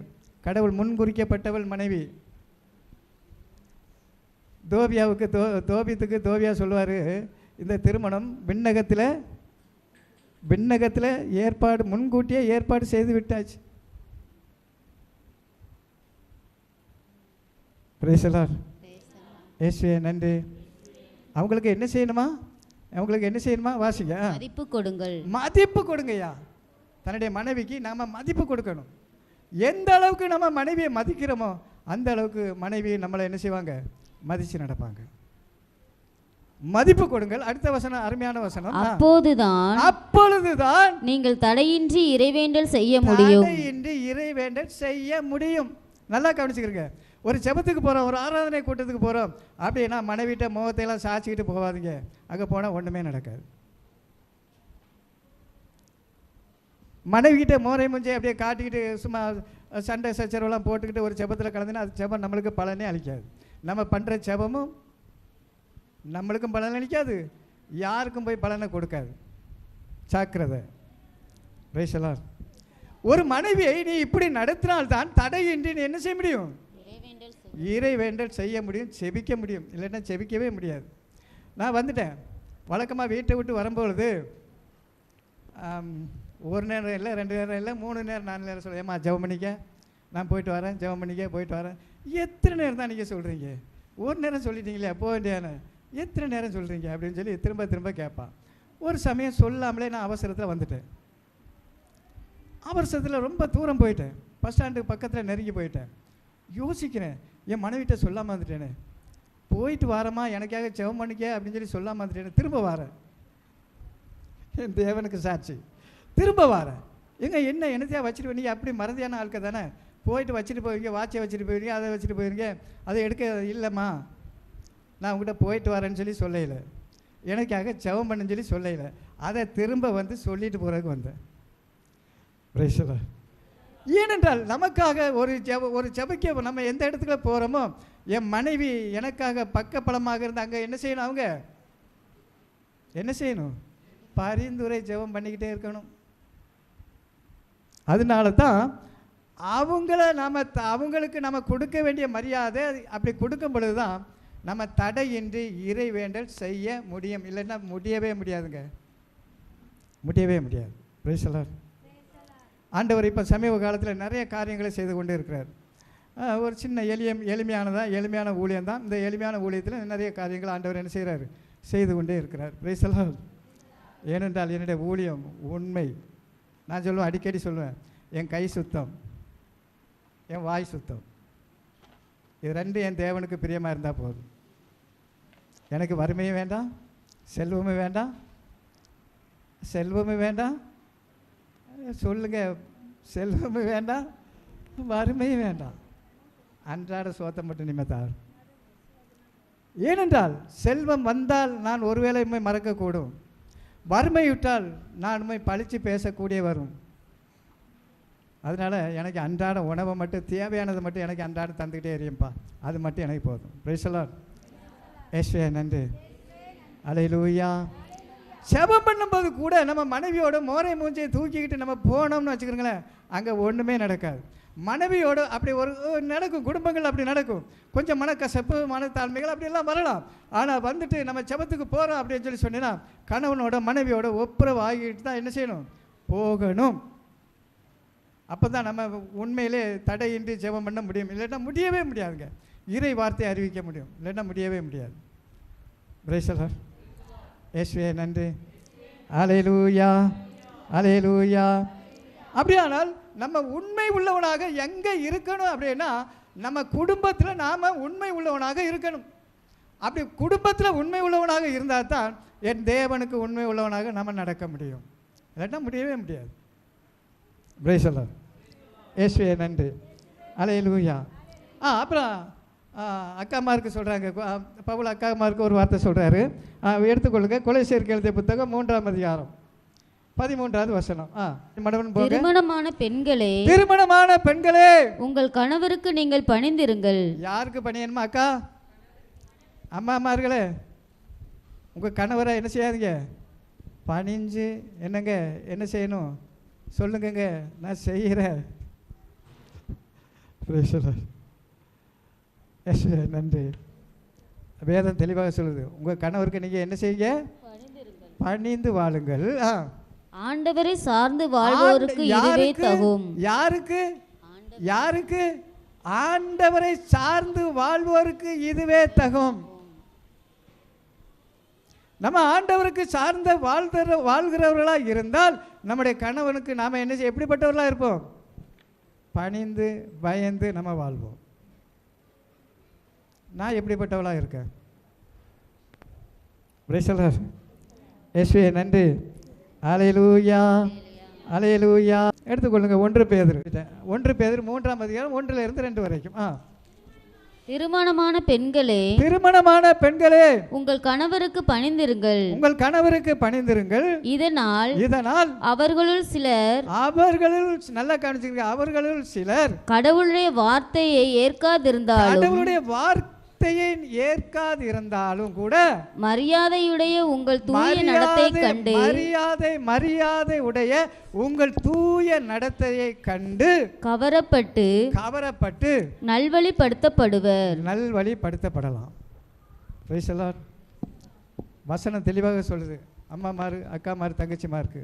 கடவுள் முன்குறிக்கப்பட்டவள் மனைவி. தோபியா சொல்லுவார், இந்த திருமணம் விண்ணகத்தில் ஏற்பாடு, முன்கூட்டியே ஏற்பாடு செய்து விட்டாச்சு. Price the Lord. இயேசுவே நன்றி. அவங்களுக்கு என்ன செய்யணுமா? வாசிங்க. மதிப்பு கொடுங்கள். மதிப்பு கொடுங்கய்யா. தன்னுடைய மனைவிக்கு நாம் மதிப்பு கொடுக்கணும். எந்த அளவுக்கு நம்ம மனைவியை மதிக்கிறோமோ அந்த அளவுக்கு மனைவி நம்மளை என்ன செய்வாங்க? மதித்து நடப்பாங்க. மதிப்பு கொடுங்கள். அடுத்த வசனம் அருமையான வசனம். அப்பொழுதுதான் நீங்கள் தடையின்றி இறைவேண்டல் செய்ய முடியும். நல்லா கவனிச்சுக்கிறீங்க. ஒரு ஜெபத்துக்கு போகிறோம், ஒரு ஆராதனை கூட்டத்துக்கு போகிறோம் அப்படின்னா மனைவிட்ட முகத்தையெல்லாம் சாய்ச்சிக்கிட்டு போகாதீங்க. அங்கே போனால் ஒன்றுமே நடக்காது. மனைவிக்கிட்ட மோரை முஞ்சை அப்படியே காட்டிக்கிட்டு சும்மா சண்டை சச்சரவெல்லாம் போட்டுக்கிட்டு ஒரு ஜெபத்தில் கலந்துன்னா அது ஜெபம் நம்மளுக்கு பலனே அளிக்காது. நம்ம பண்ணுற ஜெபமும் நம்மளுக்கும் பலன் அளிக்காது, யாருக்கும் போய் பலனை கொடுக்காது. ஜாக்கிரதை. Price the Lord. ஒரு மனைவியை நீ இப்படி நடத்தினால்தான் தடையின்றி நீ என்ன செய்ய முடியும்? இறைவேண்டல் செய்ய முடியும், செபிக்க முடியும். இல்லைன்னா செபிக்கவே முடியாது. நான் வந்துட்டேன். வழக்கமாக வீட்டை விட்டு வரும்பொழுது ஒரு நேரம் இல்லை, 2 நேரம் இல்லை, 3 நேரம் 4 நேரம் சொல்ல, ஏம்மா ஜெபம் பண்ணிக்க, நான் போயிட்டு வரேன். எத்தனை நேரம் தான் நீங்கள் சொல்கிறீங்க? ஒரு நேரம் சொல்லிட்டீங்களே, போக வேண்டியான எத்தனை நேரம் சொல்கிறீங்க அப்படின்னு சொல்லி திரும்ப கேட்பான். ஒரு சமயம் சொல்லாமலே நான் அவசரத்தில் வந்துட்டேன். அவசரத்தில் ரொம்ப தூரம் போயிட்டேன். பஸ் ஸ்டாண்டுக்கு பக்கத்தில் நெருங்கி போயிட்டேன். யோசிக்கிறேன், என் மனைவிட்ட சொல்லாமல் வந்துட்டேனே. போயிட்டு வாரம்மா, எனக்காக ஜெபம் பண்ணிக்க அப்படின்னு சொல்லி சொல்லாமல் வந்துட்டேனே. திரும்ப வாரேன். என் தேவனுக்கு சாட்சி. திரும்ப வாரேன். என்ன என்னத்தையா வச்சுட்டு போய், நீங்கள் அப்படி மறதியான ஆட்கள் தானே. போயிட்டு வச்சுட்டு போவீங்க, வாட்சை வச்சுட்டு போயிருங்க, அதை வச்சுட்டு போயிருங்க, அதை எடுக்க இல்லைம்மா, நான் உங்கள்கிட்ட போயிட்டு வரேன்னு சொல்லி சொல்லையில், எனக்காக ஜெபம் பண்ணுன்னு சொல்லி சொல்லையில், அதை திரும்ப வந்து சொல்லிட்டு போகிறதுக்கு வந்தேன். Price the Lord. ஏனென்றால் நமக்காக ஒரு ஜெபிக்க நம்ம எந்த இடத்துக்கு போகிறோமோ, என் மனைவி எனக்காக பக்கப்பலமாக இருந்து அங்கே என்ன செய்யணும்? அவங்க என்ன செய்யணும்? பரிந்துரை ஜெபம் பண்ணிக்கிட்டே இருக்கணும். அதனால தான் அவங்களுக்கு நம்ம கொடுக்க வேண்டிய மரியாதை அப்படி கொடுக்கும் பொழுது தான் நம்ம தடையின்றி இறை வேண்டல் செய்ய முடியும். இல்லைன்னா முடியவே முடியாதுங்க, முடியவே முடியாது. Price the Lord. ஆண்டவர் இப்போ சமீப காலத்தில் நிறைய காரியங்களை செய்து கொண்டு இருக்கிறார். ஒரு சின்ன எளிமையான ஊழியம் தான். இந்த எளிமையான ஊழியத்தில் நிறைய காரியங்கள் ஆண்டவர் என்ன செய்கிறார்? செய்து கொண்டே இருக்கிறார். Price the Lord. ஏனென்றால் என்னுடைய ஊழியம் உண்மை. நான் சொல்லுவேன், அடிக்கடி சொல்லுவேன், என் கை சுத்தம், என் வாய் சுத்தம், இது ரெண்டும் என் தேவனுக்கு பிரியமாக இருந்தால் போதும். எனக்கு வறுமையும் வேண்டாம், செல்வமும் வேண்டாம், சொல்லுங்க, செல்வமும் வேண்டாம், வறுமையும் வேண்டாம், அன்றாட சோத்தை மட்டும் நிமித்தார். ஏனென்றால் செல்வம் வந்தால் நான் ஒருவேளை மறக்கக்கூடும், வறுமையுற்றால் நான் பழித்து பேசக்கூடிய வரும். அதனால் எனக்கு அன்றாட உணவை மட்டும், தேவையானதை மட்டும் எனக்கு அன்றாட தந்துக்கிட்டே இருப்பா, அது மட்டும் எனக்கு போதும். Price the Lord. இயேசுவே நன்றி. அல்லேலூயா. ஜெபம் பண்ணும்போது கூட நம்ம மனைவியோட மோரை மூஞ்சியை தூக்கிக்கிட்டு நம்ம போனோம்னு வச்சுக்கிறோங்களேன், அங்கே ஒன்றுமே நடக்காது. மனைவியோடு அப்படி ஒரு நடக்கும், குடும்பங்கள் அப்படி நடக்கும். கொஞ்சம் மனக்கசப்பு, மனத்தாழ்மைகள் அப்படியெல்லாம் வரலாம். ஆனால் வந்துட்டு நம்ம ஜெபத்துக்கு போகிறோம் அப்படின்னு சொல்லி சொன்னீங்கன்னா கணவனோட மனைவியோட ஒப்புரவு ஆகிட்டு தான் என்ன செய்யணும், போகணும். அப்போ தான் நம்ம உண்மையிலே தடையின்றி ஜெபம் பண்ண முடியும். இல்லைன்னா முடியவே முடியாதுங்க. இறை வார்த்தையை அறிவிக்க முடியும், இல்லைன்னா முடியவே முடியாது. பிரேசலர் இயேசுவே நன்றி. அல்லேலூயா அல்லேலூயா. அப்படியானால் நம்ம உண்மை உள்ளவனாக எங்கே இருக்கணும் அப்படின்னா நம்ம குடும்பத்தில் நாம் உண்மை உள்ளவனாக இருக்கணும். அப்படி குடும்பத்தில் உண்மை உள்ளவனாக இருந்தால் தான் என் தேவனுக்கு உண்மை உள்ளவனாக நம்ம நடக்க முடியும், இல்லைன்னா முடியவே முடியாது. பிரேசலர் இயேசுவே நன்றி. அல்லேலூயா. அப்புறம் அக்காமாருக்கு சொல்கிறாங்க, பவுல் அக்காமாருக்கு ஒரு வார்த்தை சொல்கிறாரு, எடுத்துக்கொள்ளுங்க. கொலைசேர்க்கு எழுதிய புத்தகம் 3ஆம் அதிகாரம் 13வது வசனம். திருமணமான பெண்களே, திருமணமான பெண்களே, உங்கள் கணவருக்கு நீங்கள் பணிந்திருங்கள். யாருக்கு பணியணுமா அக்கா? அம்மாமார்களே, உங்கள் கணவரை என்ன செய்யாதீங்க, பணிஞ்சு என்னங்க என்ன செய்யணும் சொல்லுங்கங்க, நான் செய்கிறேன். நன்றி. வேதம் தெளிவாக சொல்லுது, உங்கள் கணவருக்கு நீங்கள் என்ன செய்யுங்க, பணிந்து வாழுங்கள். ஆண்டவரை சார்ந்து வாழ்வோருக்கு இதுவே தகும். யாருக்கு? யாருக்கு? ஆண்டவரை சார்ந்து வாழ்வோருக்கு இதுவே தகும். நம்ம ஆண்டவருக்கு சார்ந்த வாழ்கிறவர்களாக இருந்தால் நம்முடைய கணவனுக்கு நாம் என்ன செய்ய, எப்படிப்பட்டவர்களாக இருப்போம், பணிந்து பயந்து நம்ம வாழ்வோம். நான் எப்படிப்பட்டவளாக இருக்கேன்? பிரேசலர் இயேசுவே நன்றி. அல்லேலூயா அல்லேலூயா. எடுத்துக்கொள்ளுங்க 1 பேதுரு 3ஆம் அதிகாரம் 1-2 வரைக்கும். திருமணமான பெண்களே, திருமணமான பெண்களே, உங்கள் கணவருக்கு பணிந்திருங்கள். உங்கள் கணவருக்கு பணிந்திருங்கள். இதனால் அவர்களுள் சிலர், நல்லா கவனிச்சுங்க, அவர்களுள் சிலர் கடவுளுடைய வார்த்தையை ஏற்காதிருந்தாலும் கூட மரியாதையுடைய உங்கள் தூய நடத்தையை கண்டு கவரப்பட்டு நல்வழிப்படுத்தப்படலாம். வசனம் தெளிவாக சொல்லுது. அம்மாமாரு, அக்காமாரு, தங்கச்சிமாருக்கு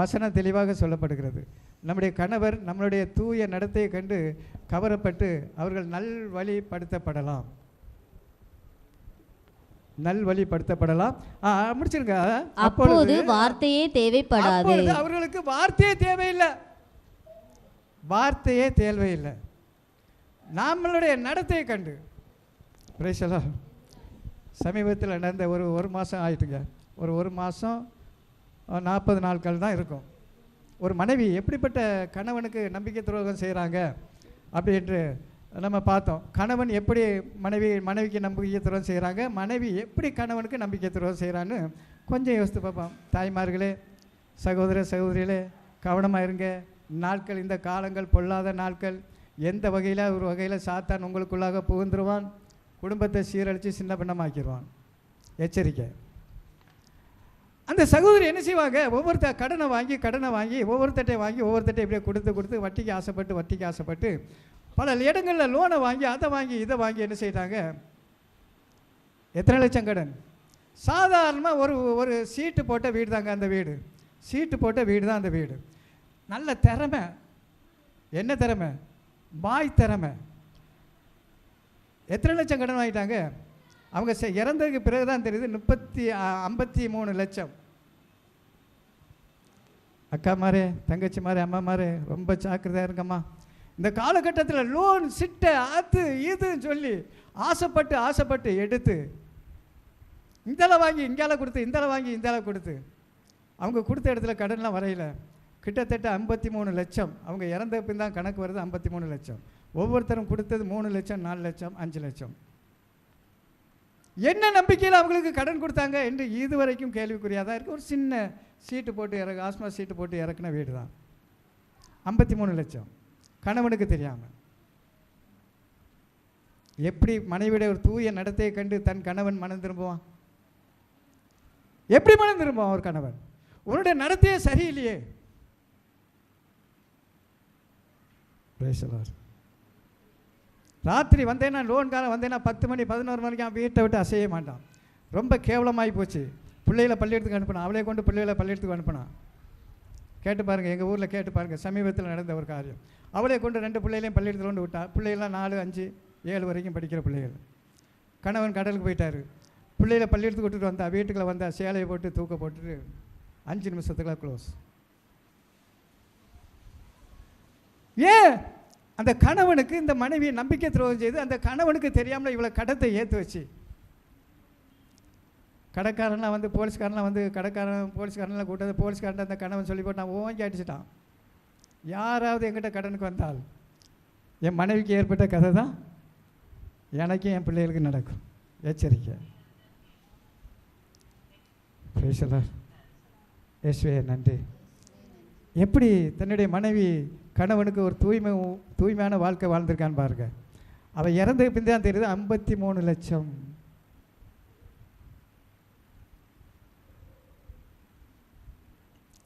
வசனம் தெளிவாக சொல்லப்படுகிறது. நம்முடைய கணவர் நம்மளுடைய தூய நடத்தையை கண்டு கவரப்பட்டு அவர்கள் நல்வழிப்படுத்தப்படலாம். முடிச்சிருங்க. அப்பொழுது வார்த்தையே தேவைப்படாது. அவர்களுக்கு வார்த்தையே தேவையில்லை. நம்மளுடைய நடத்தையை கண்டு. சமீபத்தில் நடந்த ஒரு மாதம் ஆயிட்டுங்க, ஒரு மாதம் 40 நாட்கள் தான் இருக்கும். ஒரு மனைவி எப்படிப்பட்ட கணவனுக்கு நம்பிக்கை துரோகம் செய்கிறாங்க அப்படின்ட்டு நம்ம பார்த்தோம். கணவன் எப்படி மனைவிக்கு நம்பிக்கை துரோகம் செய்கிறாங்க, மனைவி எப்படி கணவனுக்கு நம்பிக்கை துரோகம் செய்கிறான்னு கொஞ்சம் யோசித்து பார்ப்போம். தாய்மார்களே, சகோதரிகளே, கவனமாக இருங்க. நாட்கள், இந்த காலங்கள் பொல்லாத நாட்கள். எந்த வகையில் ஒரு வகையில் சாத்தான் உங்களுக்குள்ளாக புகுந்துருவான், குடும்பத்தை சீரழித்து சின்ன பின்னமாக்கிடுவான். எச்சரிக்கை. அந்த சகோதரி என்ன செய்வாங்க, ஒவ்வொருத்தர் கடனை வாங்கி ஒவ்வொருத்தட்டை இப்படியே கொடுத்து வட்டிக்கு ஆசைப்பட்டு பல இடங்களில் லோனை வாங்கி இதை வாங்கி என்ன செய்கிறாங்க, எத்தனை லட்சம் கடன். சாதாரணமாக ஒரு சீட்டு போட்ட வீடு தாங்க அந்த வீடு. அந்த வீடு. நல்ல திறமை. என்ன திறமை? பாய் திறமை. எத்தனை லட்சம் கடன் வாங்கிட்டாங்க? அவங்க இறந்ததுக்கு பிறகு தான் தெரியுது 53 லட்சம். அக்காமாரே, தங்கச்சிமாரே, அம்மாமாரே, ரொம்ப ஜாக்கிரதையாக இருக்கம்மா. இந்த காலகட்டத்தில் லோன் சிட்டை அது இதுன்னு சொல்லி ஆசைப்பட்டு எடுத்து இந்தால வாங்கி இங்கால கொடுத்து அவங்க கொடுத்த இடத்துல கடன்லாம் வரையில கிட்டத்தட்ட 53 லட்சம். அவங்க இறந்த பின் தான் கணக்கு வருது. 53 லட்சம். ஒவ்வொருத்தரும் கொடுத்தது 3 லட்சம், 4 லட்சம், 5 லட்சம். என்ன நம்பிக்கையில் அவங்களுக்கு கடன் கொடுத்தாங்க என்று இதுவரைக்கும் கேள்விக்குறியாக தான் இருக்குது. ஒரு சின்ன சீட்டு போட்டு ஆஸ்மா சீட்டு போட்டு இறக்குன வீடு தான். 53 லட்சம் கணவனுக்கு தெரியாமல். எப்படி மனைவியுடைய ஒரு தூய நடத்தையை கண்டு தன் கணவன் மனம் திரும்புவான்? எப்படி மனம் திரும்புவான் ஒரு கணவன்? உன்னுடைய நடத்தையே சரியில்லையே. Praise the Lord. ராத்திரி வந்தேன்னா லோன்காரன் வந்தேன்னா 10 மணி 11 மணிக்கு அவன் வீட்டை விட்டு அசைய மாட்டான். ரொம்ப கேவலமாகி போச்சு. பிள்ளைகளை பள்ளியிடத்துக்கு அனுப்பினான், அவளை கொண்டு பிள்ளைகளை பள்ளியிடத்துக்கு அனுப்பினான். கேட்டு பாருங்கள், எங்கள் ஊரில் கேட்டு பாருங்கள், சமீபத்தில் நடந்த ஒரு காரியம். அவளை கொண்டு 2 பிள்ளைகளையும் பள்ளியிடத்தில் கொண்டு விட்டா. பிள்ளைகள்லாம் 4, 5, 7 வரைக்கும் படிக்கிற பிள்ளைகள். கணவன் கடலுக்கு போயிட்டார். பிள்ளைகளை பள்ளியிடத்துக்கு விட்டுட்டு வந்தா, வீட்டுக்குள்ளே வந்தா, சேலையை போட்டு தூக்க போட்டுட்டு 5 நிமிஷத்துக்குலாம் க்ளோஸ். ஏன்? அந்த கணவனுக்கு இந்த மனைவியை நம்பிக்கை துரோகம் செய்து அந்த கணவனுக்கு தெரியாமல் இவ்வளோ கடத்தை ஏற்று வச்சு, கடைக்காரன்லாம் வந்து போலீஸ்காரன்லாம் வந்து போலீஸ்காரன்லாம் கூட்டாது, போலீஸ்காரன் அந்த கணவன் சொல்லி போட்டு நான் ஓங்கி அடிச்சிட்டான். யாராவது எங்கிட்ட கடனுக்கு வந்தால் என் மனைவிக்கு ஏற்பட்ட கதை தான் எனக்கும் என் பிள்ளைகளுக்கு நடக்கும். எச்சரிக்கை. இயேசுவே நன்றி. எப்படி தன்னுடைய மனைவி கணவனுக்கு ஒரு தூய்மையான வாழ்க்கை வாழ்ந்திருக்கான்னு பாருங்க. அவன் இறந்த பின் தான் தெரியுது 53 லட்சம்.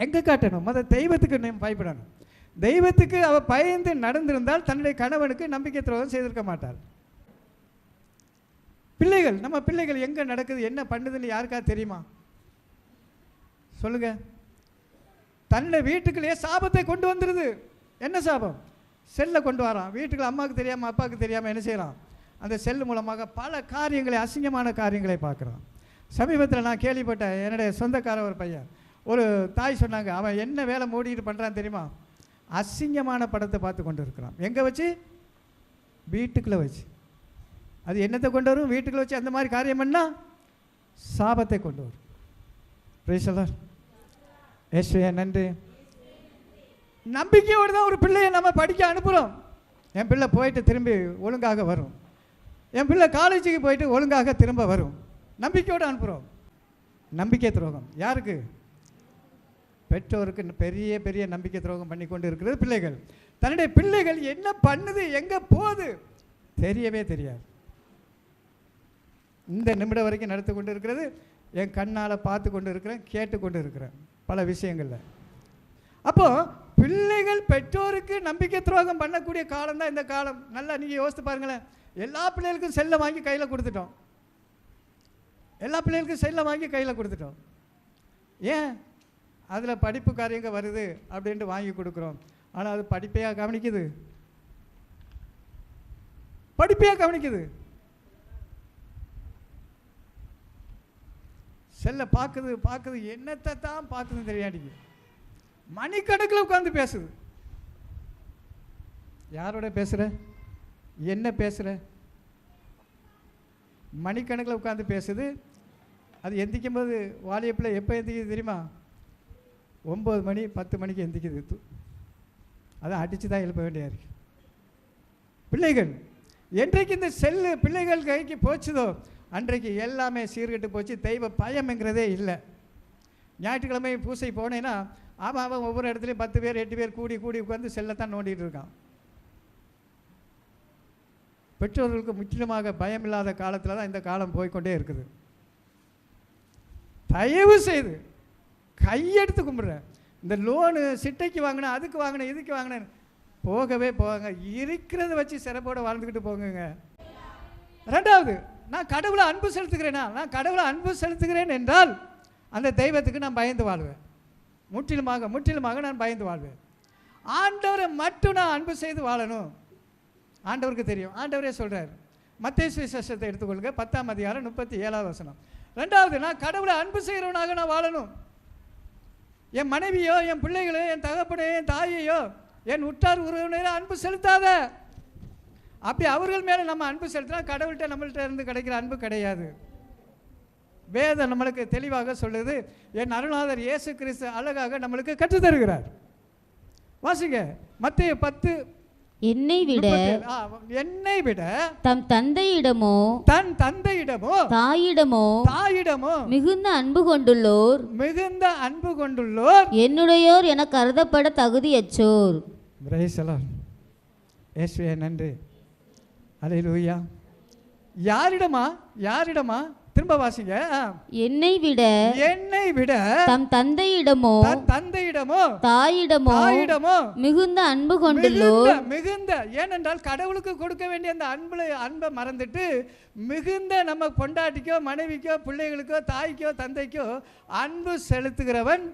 எங்கே காட்டணும்? தெய்வத்துக்கு நம்ம பயப்படணும். தெய்வத்துக்கு அவள் பயந்து நடந்திருந்தால் தன்னுடைய கணவனுக்கு நம்பிக்கை துரோகம் செய்திருக்க மாட்டாள். பிள்ளைகள், நம்ம பிள்ளைகள் எங்கே நடக்குது என்ன பண்ணுதுன்னு யாருக்காவது தெரியுமா? சொல்லுங்க. தன்னுடைய வீட்டுக்குள்ளேயே சாபத்தை கொண்டு வந்துடுது. என்ன சாபம்? செல்லை கொண்டு வரான் வீட்டுக்குள்ள. அம்மாவுக்கு தெரியாமல் அப்பாவுக்கு தெரியாமல் என்ன செய்யலாம்? அந்த செல் மூலமாக பல காரியங்களை, அசிங்கமான காரியங்களை பார்க்குறான். சமீபத்தில் நான் கேள்விப்பட்டேன், என்னுடைய சொந்தக்கார ஒரு பையன், ஒரு தாய் சொன்னாங்க, அவன் என்ன வேலை மூடிட்டு பண்ணுறான்னு தெரியுமா? அசிங்கமான படத்தை பார்த்து கொண்டு இருக்கிறான். எங்கே வச்சு? வீட்டுக்குள்ளே வச்சு. அது என்னத்தை கொண்டு வரும்? வீட்டுக்குள்ளே வச்சு அந்த மாதிரி காரியம் பண்ணால் சாபத்தை கொண்டு வரும். Price the Lord. இயேசுவே நன்றி. நம்பிக்கையோடு தான் ஒரு பிள்ளையை நம்ம படிக்க அனுப்புகிறோம். என் பிள்ளை போயிட்டு திரும்பி ஒழுங்காக வரும், என் பிள்ளை காலேஜுக்கு போயிட்டு ஒழுங்காக திரும்ப வரும். நம்பிக்கையோடு அனுப்புகிறோம். நம்பிக்கை துரோகம் யாருக்கு? பெற்றோருக்கு பெரிய பெரிய நம்பிக்கை துரோகம் பண்ணி கொண்டு இருக்கிறது பிள்ளைகள். தன்னுடைய பிள்ளைகள் என்ன பண்ணுது, எங்கே போகுது தெரியவே தெரியாது. இந்த நிமிடம் வரைக்கும் நடத்து கொண்டு இருக்கிறது. என் கண்ணால் பார்த்து கொண்டு இருக்கிறேன், கேட்டு கொண்டு இருக்கிறேன் பல விஷயங்களில். அப்போது பிள்ளைகள் பெற்றோருக்கு நம்பிக்கை துரோகம் பண்ணக்கூடிய காலம் தான் இந்த காலம். நல்லா நீங்கள் யோசித்து பாருங்களேன். எல்லா பிள்ளைகளுக்கும் செல்லை வாங்கி கையில் கொடுத்துட்டோம். எல்லா பிள்ளைகளுக்கும் செல்லை வாங்கி கையில் கொடுத்துட்டோம். ஏன்? அதில் படிப்பு காரியங்கள் வருது அப்படின்ட்டு வாங்கி கொடுக்குறோம். ஆனால் அது படிப்பையாக கவனிக்குது? படிப்பையாக கவனிக்குது? செல்லை பார்க்குது என்னத்தை தான் பார்க்குதுன்னு தெரியாடிக்கு. மணிக்கணக்கில் உட்காந்து பேசுது. யாரோட பேசுகிற? என்ன பேசுகிற? மணிக்கணக்கில் உட்காந்து பேசுது. அது எந்திக்கும் போது வாலியப்பில் எப்போ எந்திக்குது தெரியுமா? 9 மணி 10 மணிக்கு எந்திக்குது. அதை அடித்து தான் எழுப்ப வேண்டியா இருக்கு. பிள்ளைகள் என்றைக்கு இந்த செல்லு பிள்ளைகள் கைக்கு போச்சுதோ அன்றைக்கு எல்லாமே சீர்கெட்டு போச்சு. தெய்வ பயம்ங்கிறதே இல்லை. ஞாயிற்றுக்கிழமை பூசை போனேன்னா அவன் ஒவ்வொரு இடத்துலையும் 10 பேர் 8 பேர் கூடி உட்காந்து செல்லைத்தான் நோண்டிகிட்டு இருக்கான். பெற்றோர்களுக்கு முற்றிலுமாக பயம் இல்லாத காலத்தில் தான் இந்த காலம் போய்கொண்டே இருக்குது. தயவு செய்து கையெடுத்து கும்பிட்றேன். இந்த லோனு சிட்டைக்கு வாங்கினேன், அதுக்கு வாங்கினேன், இதுக்கு வாங்கினேன் போகவே போங்க. இருக்கிறத வச்சு சிறப்போடு வாழ்ந்துக்கிட்டு போங்க. ரெண்டாவது, நான் கடவுளை அன்பு செலுத்துகிறேனா? நான் கடவுளை அன்பு செலுத்துகிறேன் என்றால் அந்த தெய்வத்துக்கு நான் பயந்து வாழ்வேன். முற்றிலுமாக நான் பயந்து வாழ்வேன். ஆண்டவரை மட்டும் நான் அன்பு செய்து வாழணும். ஆண்டவருக்கு தெரியும். ஆண்டவரே சொல்கிறார். மத்தேயு சுவிசேஷத்தை எடுத்துக்கொள்ளுங்க, 10ஆம் அதிகாரம் 37ஆவது வசனம். ரெண்டாவது, நான் கடவுளை அன்பு செய்கிறவனாக நான் வாழணும். என் மனைவியோ, என் பிள்ளைகளோ, என் தகப்பனையோ, என் தாயையோ, என் உற்றார் உறவினரோ அன்பு செலுத்தாத. அப்படி அவர்கள் மேலே நம்ம அன்பு செலுத்தினா கடவுள்கிட்ட நம்மள்கிட்ட இருந்து கிடைக்கிற அன்பு கிடையாது. வேதம் நம்மளுக்கு தெளிவாக சொல்லுது. என் அருள்நாதர் இயேசு கிறிஸ்து அழகாக நம்மளுக்கு கற்றுத்தருகிறார். வாசிங்க, மத்தேயு 10. என்னை விட தன் தந்தையிடமோ தாயிடமோ மிகுந்த அன்பு கொண்டுள்ளோர் என்னுடையோர் என கருதப்பட தகுதியற்றோர். நன்றி. அல்லேலூயா. யாரிடமா திரும்ப வாசிங்க. என்னை விட தம் தந்தையிடமோ தாயிடமோ மிகுந்த அன்பு கொண்டுள்ளோர். மிகுந்த, ஏனென்றால் கடவுளுக்கு கொடுக்க வேண்டிய அந்த அன்பை மறந்துட்டு மிகுந்த நம்ம பொண்டாட்டிக்கோ மனைவிக்கோ பிள்ளைகளுக்கோ தாய்க்கோ தந்தைக்கோ அன்பு செலுத்துகிறவன்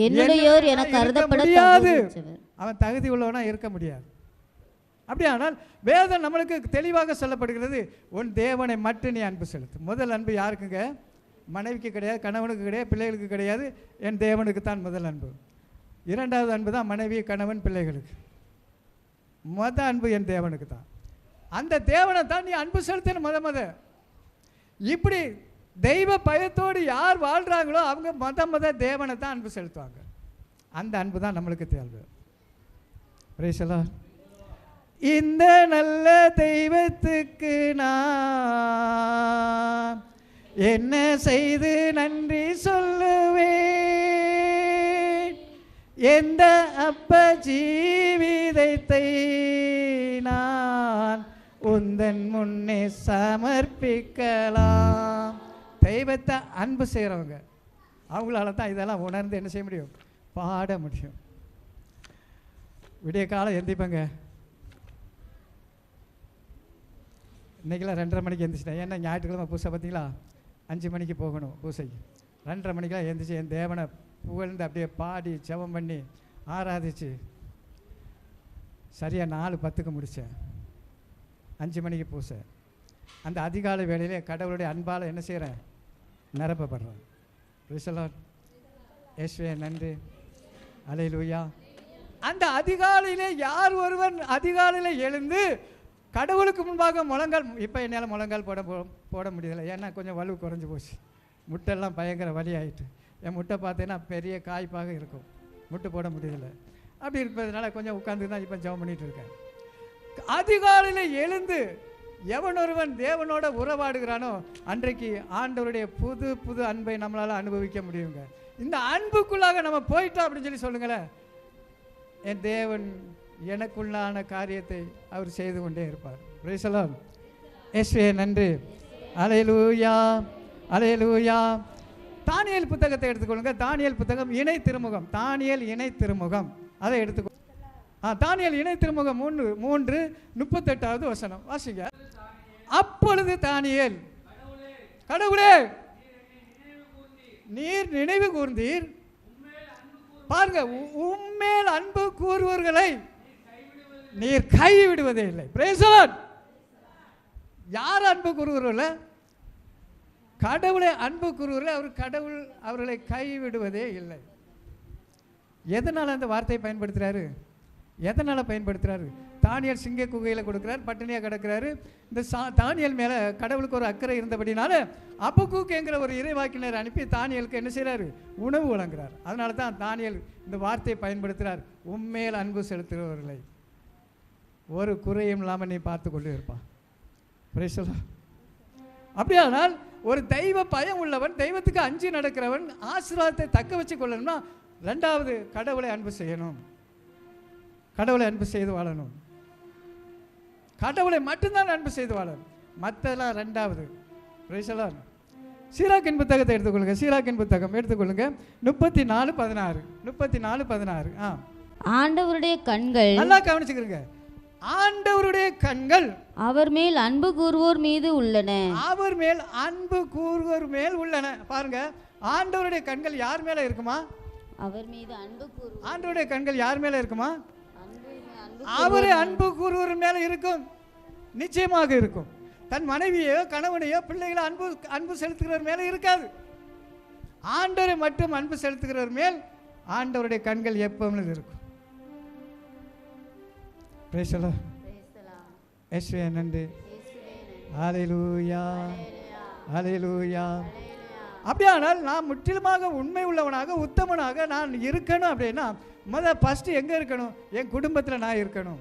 என்னுடையோர் என கருதப்பட முடியாது. அவன் தகுதி உள்ளவனா இருக்க முடியாது. அப்படியானால் வேதம் நம்மளுக்கு தெளிவாக சொல்லப்படுகிறது, உன் தேவனை மட்டும் நீ அன்பு செலுத்து. முதல் அன்பு யாருக்குங்க? மனைவிக்கு கிடையாது, கணவனுக்கு கிடையாது, பிள்ளைகளுக்கு கிடையாது. என் தேவனுக்கு தான் முதல் அன்பு. இரண்டாவது அன்பு தான் மனைவி, கணவன், பிள்ளைகளுக்கு. முதல் அன்பு என் தேவனுக்கு தான். அந்த தேவனை தான் நீ அன்பு செலுத்தின முத. இப்படி தெய்வ பயத்தோடு யார் வாழ்கிறாங்களோ அவங்க முத தேவனை தான் அன்பு செலுத்துவாங்க. அந்த அன்பு தான் நம்மளுக்கு தேவை. Price the Lord. இந்த நல்ல தெய்வத்துக்கு நான் என்ன செய்து நன்றி சொல்லுவேன்? எந்த அப்ப ஜீவிதத்தை நான் உந்தன் முன்னே சமர்ப்பிக்கலாம். தெய்வத்தை அன்பு செய்கிறவங்க அவங்களால தான் இதெல்லாம் உணர்ந்து என்ன செய்ய முடியும்? பாட முடியும். விடிய காலம் எந்திப்பங்க. இன்றைக்கெல்லாம் 2:30 மணிக்கு எழுந்திரிச்சிட்டேன். ஏன்னா ஞாயிற்றுக்கிழமை பூசை பார்த்தீங்களா, 5 மணிக்கு போகணும் பூசைக்கு. 2:30 மணிக்கெலாம் எழுந்திரிச்சு என் தேவனை புகழ்ந்து அப்படியே பாடி ஜெபம் பண்ணி ஆராதிச்சு சரியாக 4:10க்கு முடித்தேன். 5 மணிக்கு பூசை. அந்த அதிகாலை வேளையிலே கடவுளுடைய அன்பால் என்ன செய்கிறேன்? நிரப்பப்படுறேன். Praise the Lord. இயேசுவே நன்றி. அல்லேலூயா. அந்த அதிகாலையிலே யார் ஒருவன் அதிகாலையில் எழுந்து கடவுளுக்கு முன்பாக முழங்கால், இப்போ என்னால் முழங்கால் போட முடியலை, ஏன்னா கொஞ்சம் வலு குறைஞ்சி போச்சு. முட்டெல்லாம் பயங்கர வலி ஆகிட்டு. என் முட்டை பார்த்தீங்கன்னா பெரிய காய்ப்பாக இருக்கும், முட்டை போட முடியலை. அப்படி இருப்பதுனால கொஞ்சம் உட்காந்து தான் இப்போ ஜெபம் பண்ணிகிட்டு இருக்கேன். அதிகாலையில் எழுந்து எவன் ஒருவன் தேவனோட உறவாடுகிறானோ அன்றைக்கு ஆண்டவருடைய புது புது அன்பை நம்மளால் அனுபவிக்க முடியுங்க. இந்த அன்புக்குள்ளாக நம்ம போயிட்டோம் அப்படின்னு சொல்லி சொல்லுங்களேன், என் தேவன் எனக்குள்ளான காரியத்தை அவர் செய்து கொண்டே இருப்பார். Price the Lord. இயேசுவே நன்றி. அல்லேலூயா, அல்லேலூயா. தானியேல் புத்தகத்தை எடுத்துக்கொள்ளுங்க. தானியேல் புத்தகம் இணை திருமுகம். தானியேல் இணை திருமுகம் அதை எடுத்துக்கொள்ளுங்க. தானியேல் இணை திருமுகம் 3:38 வசனம் வாசிங்க. அப்பொழுது தானியேல், கடவுளே நீர் நினைவு கூர்ந்தீர், பாருங்க, உம்மேல் அன்பு கூறுவர்களை நீர் கைவிடுவதே இல்லை. Price the Lord. யார் அன்பு கூறுவர்கள்? கடவுளை அன்பு கூறுவர்கள். அவர் கடவுள் அவர்களை கைவிடுவதே இல்லை. எதனால் அந்த வார்த்தையை பயன்படுத்துகிறாரு? எதனால் பயன்படுத்துகிறாரு? தானியேல் சிங்க குகையில் கொடுக்குறார், பட்டினியாக கிடக்கிறாரு. இந்த தானியேல் மேலே கடவுளுக்கு ஒரு அக்கறை இருந்தபடினால அபக்கூக் என்கிற ஒரு இறைவாக்கினர் அனுப்பி தானியேலுக்கு என்ன செய்கிறாரு? உணவு வழங்குகிறார். அதனால தான் தானியேல் இந்த வார்த்தையை பயன்படுத்துகிறார். உம்மேல் அன்பு செலுத்துகிறவர்களை ஒரு குறையும் இல்லாமல் நீ பார்த்து கொண்டு இருப்பான். Price the Lord. அப்படியானால் ஒரு தெய்வ பயம் உள்ளவன், தெய்வத்துக்கு அஞ்சி நடக்கிறவன் ஆசீர்வாதத்தை தக்க வச்சு கொள்ளணும்னா ரெண்டாவது கடவுளை அன்பு செய்யணும். கடவுளை அன்பு செய்து வாழணும். கடவுளை மட்டும்தான் அன்பு செய்து வாழணும், மற்றெல்லாம் ரெண்டாவது. Price the Lord. சீராக்கின் புத்தகத்தை எடுத்துக்கொள்ளுங்க. சீராக்கின் புத்தகம் எடுத்துக்கொள்ளுங்க. 34:16. ஆண்டவருடைய கண்கள், நல்லா கவனிச்சுக்கிறீங்க, ஆண்டவருடைய கண்கள் அவர் மேல் அன்பு கூறுவோர் மீது உள்ளன. அவர் மேல் அன்பு கூறுவோர் மேல் உள்ளன. பாருங்க, ஆண்டவருடைய கண்கள் யார் மேல இருக்குமா? அவர் மீது அன்பு கூறுவோர். ஆண்டவருடைய கண்கள் யார் மேல இருக்குமா? அவரே அன்பு கூறுவோர் மேல இருக்கும், நிச்சயமாக இருக்கும். தன் மனைவியோ கணவனையோ பிள்ளைகளோ அன்பு செலுத்துகிறவர் மேல இருக்காது. ஆண்டவரை மட்டும் அன்பு செலுத்துகிறவர் மேல் ஆண்டவருடைய கண்கள் எப்பவும் இருக்கும். Price the Lord. இயேசுவே நன்றி. ஹல்லேலூயா, ஹல்லேலூயா. அப்படியானால் நான் முற்றிலுமாக உண்மை உள்ளவனாக உத்தமனாக நான் இருக்கணும் அப்படின்னா ஃபஸ்ட்டு எங்கே இருக்கணும்? என் குடும்பத்தில் நான் இருக்கணும்.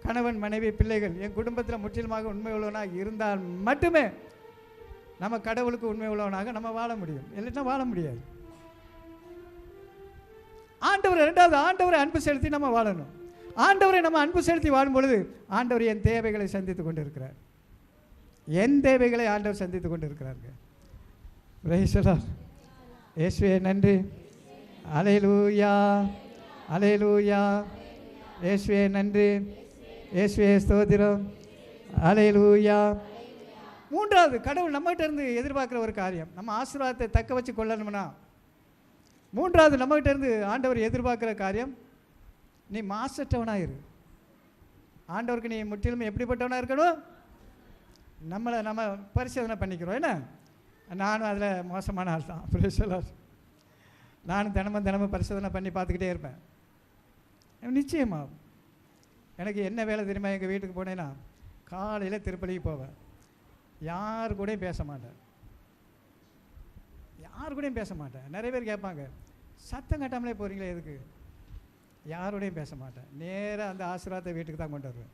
கணவன் மனைவி பிள்ளைகள் என் குடும்பத்தில் முற்றிலுமாக உண்மை உள்ளவனாக இருந்தால் மட்டுமே நம்ம கடவுளுக்கு உண்மை உள்ளவனாக நம்ம வாழ முடியும், இல்லைன்னா வாழ முடியாது. ரெண்டாவது ஆண்டவரை அன்பு செலுத்தி நம்ம வாழணும். ஆண்டவரை நம்ம அன்பு செலுத்தி வாழும் பொழுது ஆண்டவர் என் தேவைகளை சந்தித்து கொண்டு இருக்கிறார். என் தேவைகளை ஆண்டவர் சந்தித்து கொண்டு இருக்கிறார்கள். Price the Lord. இயேசுவே நன்றி. அல்லேலூயா, அல்லேலூயா. இயேசுவே நன்றி, இயேசுவே ஸ்தோத்திரம். அல்லேலூயா. மூன்றாவது, கடவுள் நம்மகிட்ட இருந்து எதிர்பார்க்குற ஒரு காரியம், நம்ம ஆசீர்வாதத்தை தக்க வச்சு கொள்ளணும்னா மூன்றாவது நம்மகிட்ட இருந்து ஆண்டவர் எதிர்பார்க்குற காரியம், நீ மாசற்றவனாக இரு. ஆண்டவருக்கு நீ முற்றிலும் எப்படிப்பட்டவனாக இருக்கணும்? நம்ம பரிசோதனை பண்ணிக்கிறோம். என்ன, நானும் அதில் மோசமான ஆள் தான். Price the Lord. நானும் தினமும் பரிசோதனை பண்ணி பார்த்துக்கிட்டே இருப்பேன். நிச்சயமாக எனக்கு என்ன வேலை தெரியுமா? எங்கள் வீட்டுக்கு போனேன்னா காலையில் திருப்பதிக்கு போவேன். யாரு கூடயும் பேச மாட்டேன், நிறைய பேர் கேட்பாங்க, சத்தம் கட்டாமலே போகிறீங்களே எதுக்கு? யாரோடையும் பேச மாட்டேன். நேராக அந்த ஆசீர்வாதத்தை வீட்டுக்கு தான் கொண்டு வருவேன்.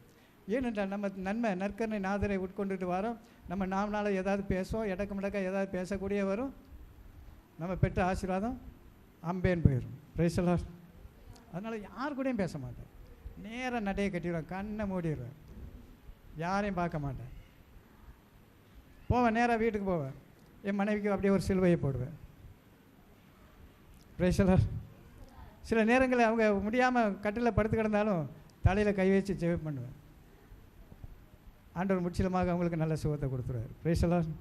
ஏனென்றால் நம்ம நன்மை நற்கருணை நாதரை உட்கொண்டுட்டு வரோம். நம்ம நாமனால ஏதாவது பேசுவோம், இடக்க ஏதாவது பேசக்கூடிய வரும், நம்ம பெற்ற ஆசீர்வாதம் அம்பேன்னு போயிடும். Price the Lord. அதனால் யார் கூடயும் பேச மாட்டேன். நேராக நடையை கட்டிடுவேன், கண்ணை மூடிடுவேன், யாரையும் பார்க்க மாட்டேன். போவேன், நேராக வீட்டுக்கு போவேன். என் மனைவிக்கு அப்படியே ஒரு சிலுவையை போடுவேன். Price the Lord. சில நேரங்களில் அவங்க முடியாமல் கட்டில் படுத்து கிடந்தாலும் தலையில் கை வச்சு ஜெபம் பண்ணுவேன். ஆண்டவர் முற்றிலுமாக அவங்களுக்கு நல்ல சுகத்தை கொடுத்துருவார். Price the Lord.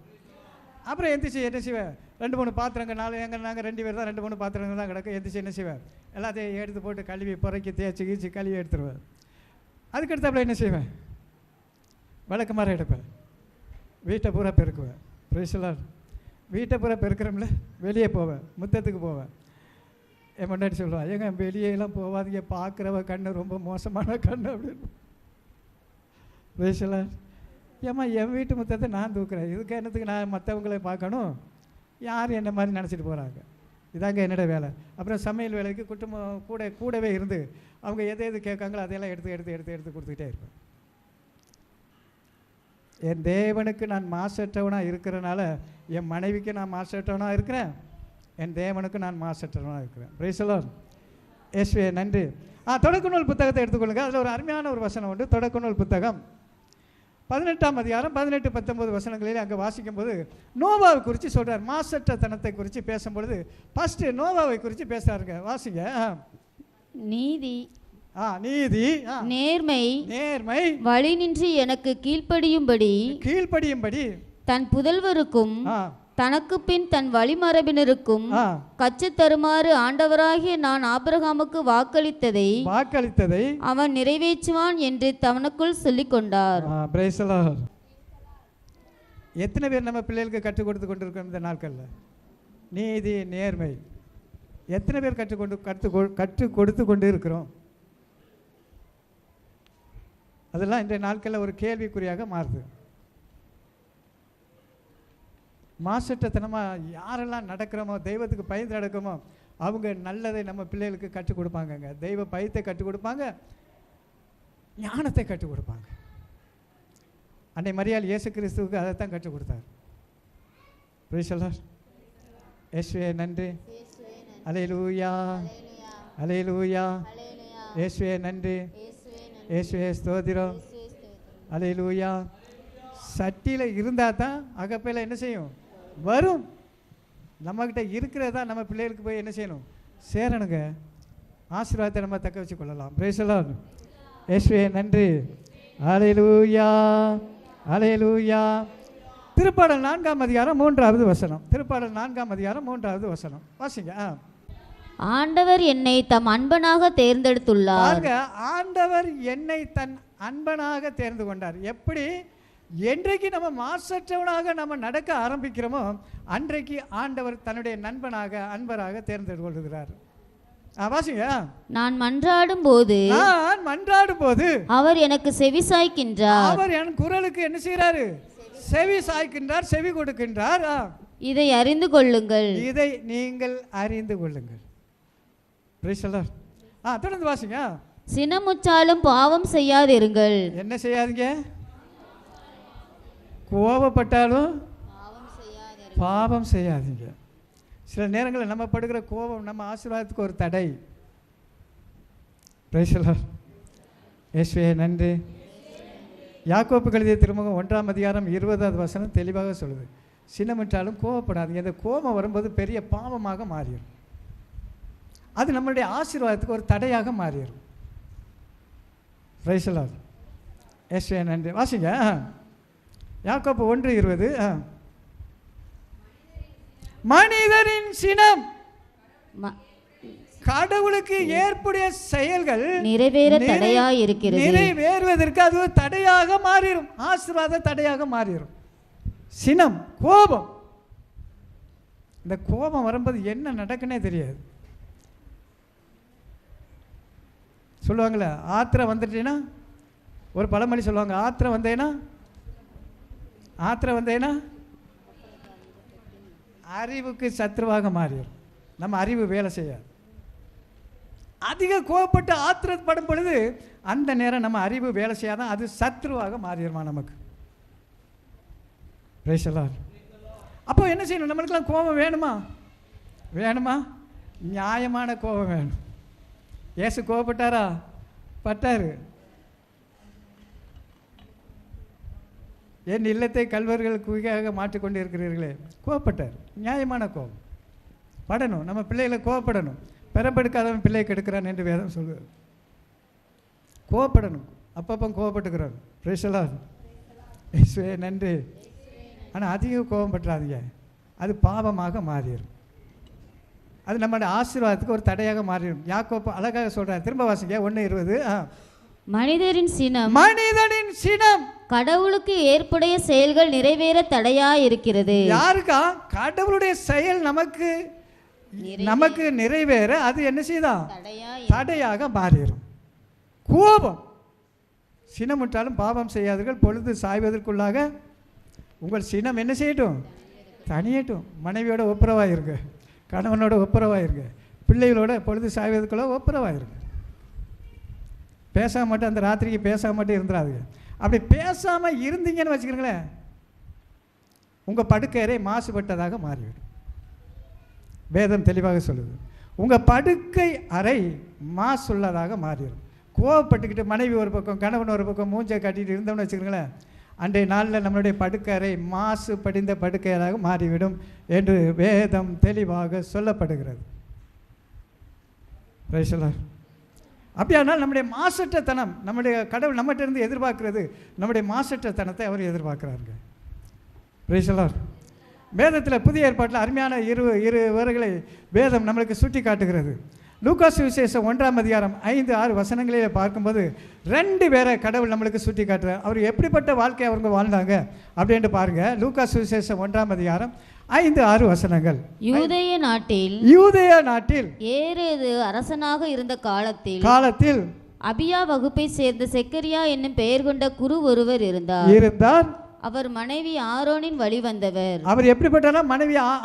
அப்புறம் எந்திரிச்சு என்ன செய்வேன், 2-3 பாத்திரங்கள், நாங்கள் 2 பேர் தான், 2-3 பாத்திரங்கள் தான் கிடக்கு. எந்திரிச்சு என்ன செய்வேன், எல்லாத்தையும் எடுத்து போட்டு கழுவி புறக்கி தேய்ச்சி கீச்சு கழுவி எடுத்துருவேன். அதுக்கடுத்தாப்புல என்ன செய்வேன், விளக்குமாறு எடுப்பேன், வீட்டை பூரா பெருக்குவேன். Price the Lord. வீட்டை பூரா பெருக்கிறோம்ல, வெளியே போவேன், முத்தத்துக்கு போவேன். என் முன்னாடி சொல்லுவான், ஏங்க வெளியெல்லாம் போவாதீங்க, பார்க்குறவ கண்ணு ரொம்ப மோசமான கண்ணு அப்படின்னு. Price the Lord. ஏம்மா, என் வீட்டு முத்தத்தை நான் தூக்குறேன், இதுக்கு என்னத்துக்கு நான் மற்றவங்களை பார்க்கணும்? யார் என்ன மாதிரி நினச்சிட்டு போகிறாங்க. இதாங்க என்னோட வேலை. அப்புறம் சமையல் வேலைக்கு குடும்பம் கூடவே இருந்து அவங்க எது கேட்காங்களோ அதையெல்லாம் எடுத்து கொடுத்துக்கிட்டே இருப்பேன். என் தேவனுக்கு நான் மாசற்றவனாக இருக்கிறனால என் மனைவிக்கு நான் மாசற்றவனாக இருக்கிறேன், என் தேவனுக்கு நான் மாசற்றவனாக இருக்கிறேன். Price the Lord. இயேசுவே நன்றி. தொடக்க நூல் புத்தகத்தை எடுத்துக்கொள்ளுங்க. அதில் ஒரு அருமையான ஒரு வசனம் உண்டு. தொடக்க நூல் புத்தகம் 18ஆம் அதிகாரம் 18-19 வசனங்களில் அங்கே வாசிக்கும்போது நோவாவை குறித்து சொல்கிறார். மாசற்ற தனத்தை குறித்து பேசும்பொழுது ஃபஸ்ட்டு நோவாவை குறித்து பேசுகிறாருங்க. வாசிங்க. நீதி, நீதி, நேர்மை, வழி நின்று எனக்கு கீழ்ப்படியும்படி தன் புதல்வருக்கும் தனக்கு பின் தன் வழிமரபினருக்கும் கற்றுத் தருமாறு ஆண்டவராகிய நான் ஆபிரகாமுக்கு வாக்களித்ததை அவன் நிறைவேற்றுவான் என்று தனக்குள் சொல்லிக் கொண்டார். எத்தனை பேர் நம்ம பிள்ளைகளுக்கு கற்றுக் கொடுத்து கொண்டிருக்கோம் இந்த நாட்களில்? நீதி, நேர்மை எத்தனை பேர் கற்றுக் கொடுத்து கொண்டு இருக்கிறோம்? அதெல்லாம் இன்றைய நாட்களில் ஒரு கேள்விக்குறியாக மாறுது. மாசற்றத்தனமாக யாரெல்லாம் நடக்கிறோமோ, தெய்வத்துக்கு பயந்து நடக்கிறோமோ, அவங்க நல்லதை நம்ம பிள்ளைகளுக்கு கற்றுக் கொடுப்பாங்கங்க. தெய்வ பயத்தை கற்றுக் கொடுப்பாங்க, ஞானத்தை கற்றுக் கொடுப்பாங்க. அன்னை மரியாள் இயேசு கிறிஸ்துவுக்கு அதைத்தான் கற்றுக் கொடுத்தார். Price the Lord. இயேசுவே நன்றி. அல்லேலூயா, அல்லேலூயா. இயேசுவே நன்றி, இயேசுவே ஸ்தோத்திரம். அல்லேலூயா. சட்டியில் இருந்தால் தான் அகப்பையில் என்ன செய்யும், வரும். நம்மக்கிட்ட இருக்கிறதா நம்ம பிள்ளைகளுக்கு போய் என்ன செய்யணும், சேரணுங்க. ஆசீர்வாதத்தை நம்ம தக்க வச்சு கொள்ளலாம். Price the Lord. இயேசுவே நன்றி. அல்லேலூயா, அல்லேலூயா. திருப்பாடல் 4ஆம் அதிகாரம் 3வது வசனம். திருப்பாடல் 4ஆம் அதிகாரம் 3வது வசனம் வாசிங்க. ஆண்டவர் என்னை தம் அன்பனாக தேர்ந்தெடுத்துள்ளார். ஆண்டவர் என்னை தன் அன்பனாக தேர்ந்து கொண்டார். எப்படி? என்றைக்கு நம்ம மாசற்றவனாக நம்ம நடக்க ஆரம்பிக்கிறோமோ அன்றைக்கு ஆண்டவர் தன்னுடைய அன்பராக தேர்ந்தெடுத்து கொள்கிறார். வாசிங்க. நான் மன்றாடும் போது அவர் எனக்கு செவி சாய்க்கின்றார். அவர் என் குரலுக்கு என்ன செய்கிறாரு? செவி சாய்க்கின்றார், செவி கொடுக்கின்றார். இதை அறிந்து கொள்ளுங்கள், இதை நீங்கள் அறிந்து கொள்ளுங்கள். Price the Lord. தொடர்ந்து வாசிங்க. சினமுற்றாலும் பாவம் செய்யாதிருங்கள். என்ன செய்யாதீங்க? கோபப்பட்டாலும் பாவம் செய்யாதீங்க. சில நேரங்களில் நம்ம படுகிற கோபம் நம்ம ஆசீர்வாதத்துக்கு ஒரு தடை. Price the Lord. இயேசுவே நன்றி. யாக்கோப்பு எழுதிய திருமுகம் 1ஆம் அதிகாரம் 20வது வசனம் தெளிவாக சொல்லுது, சினமிட்டாலும் கோபப்படாதீங்க. இந்த கோபம் வரும்போது பெரிய பாவமாக மாறிடும். அது நம்மளுடைய ஆசீர்வாதத்துக்கு ஒரு தடையாக மாறிடும். Price the Lord. இயேசுவே நன்றி. வாசிங்க யாக்கோப்பு 1:20. மனிதரின் சினம் கடவுளுக்கு ஏற்புடைய செயல்கள் நிறைவேற தடையாய் இருக்கிறது. நிறைவேறுவதற்கு அது ஒரு தடையாக மாறிடும். ஆசீர்வாத தடையாக மாறிடும். சினம், கோபம். இந்த கோபம் வரும்போது என்ன நடக்குன்னே தெரியாது. சொல்லுவாங்களே, ஆத்திரம் வந்துட்டீங்கன்னா, ஒரு பழமொழி சொல்லுவாங்க, ஆத்திரம் வந்தேன்னா அறிவுக்கு சத்ருவாக மாறிடும். நம்ம அறிவு வேலை செய்யாது. அதிக கோபப்பட்டு ஆத்திரப்படும் பொழுது அந்த நேரம் நம்ம அறிவு வேலை செய்யாதான், அது சத்ருவாக மாறிடுமா நமக்கு. Price the Lord. அப்போ என்ன செய்யணும்? நம்மளுக்கெல்லாம் கோபம் வேணுமா? நியாயமான கோபம் வேணும். இயேசு கோபப்பட்டாரா? பட்டாரு. என் இல்லத்தை கல்வர்கள் குகையாக மாற்றிக்கொண்டு இருக்கிறீர்களே, கோபப்பட்டார். நியாயமான கோபம் படணும். நம்ம பிள்ளைகளை கோபப்படணும். பெறப்படுக்காதவன் பிள்ளை கெடுக்கிறான் என்று வேதம் சொல்லுது. கோபப்படணும். அப்பப்போ கோபப்பட்டுக்கிறான். Price the Lord. இயேசுவே நன்றி. ஆனால் அதிக கோபம் பற்றாதீங்க, அது பாவமாக மாறிடும். அது நம்மளுடைய ஆசீர்வாதத்துக்கு ஒரு தடையாக மாறிடும். யாக்கோப்பு அழகாக சொல்றார். திரும்ப வாசிங்க 1:20. மனிதரின் சினம் கடவுளுக்கு ஏற்புடைய செயல்கள் நிறைவேற தடையாய் இருக்கிறது. யாருக்கா? கடவுளுடைய செயல் நமக்கு நிறைவேற அது என்ன செய்தான்? தடையாக மாறிடும். கோபம். சினமுற்றாலும் பாவம் செய்யாதீர்கள், பொழுது சாய்வதற்குள்ளாக உங்கள் சினம் என்ன செய்யட்டும்? தனியட்டும். மனைவியோட ஒப்புரவாயிருங்க, கணவனோட ஒப்புரவாயிருங்க, பிள்ளைகளோட பொழுது சாய்வதற்குள்ள ஒப்புரவாயிருங்க. பேசாம மட்டும் அந்த ராத்திரிக்கு பேசாம மட்டும் இருந்துடாதுங்க. அப்படி பேசாமல் இருந்தீங்கன்னு வச்சுக்கிறீங்களேன், உங்கள் படுக்கை மாசுபட்டதாக மாறிவிடும். வேதம் தெளிவாக சொல்லுது, உங்கள் படுக்கை அறை மாசுள்ளதாக மாறிடும். கோவப்பட்டுக்கிட்டு மனைவி ஒரு பக்கம் கணவன் ஒரு பக்கம் மூஞ்சை காட்டிட்டு இருந்தோம்னு வச்சுக்கிறீங்களேன், அன்றைய நாளில் நம்மளுடைய படுக்கை அறை மாசு படிந்த படுக்கையாக மாறிவிடும் என்று வேதம் தெளிவாக சொல்லப்படுகிறது. Price the Lord. அப்படியானால் நம்முடைய மாசற்றத்தனம், நம்முடைய கடவுள் நம்மகிட்ட இருந்து எதிர்பார்க்கிறது, நம்முடைய மாசற்றத்தனத்தை அவர் எதிர்பார்க்கிறாங்க. Price the Lord. வேதத்தில் புதிய ஏற்பாட்டில் அருமையான இருவர்களை வேதம் நம்மளுக்கு சுட்டி காட்டுகிறது. லூக்கா சுவிசேஷம் 1ஆம் அதிகாரம் 5-6 வசனங்களிலே பார்க்கும்போது 2 பேரை கடவுள் நம்மளுக்கு சுட்டி காட்டுறார். அவர் எப்படிப்பட்ட வாழ்க்கை அவங்க வாழ்ந்தாங்க அப்படின்ட்டு பாருங்க. லூக்கா சுவிசேஷம் 1ஆம் அதிகாரம் 5-6 வசனங்கள். யூதேய நாட்டில் ஏரோது அரசனாக இருந்த காலத்தில் அபியா வகுப்பை சேர்ந்த செக்கரியா என்னும் பெயர் கொண்ட குரு ஒருவர் இருந்தார். அவர் மனைவி ஆரோனின் வழி வந்தவர். அவர் எப்படிப்பட்டனா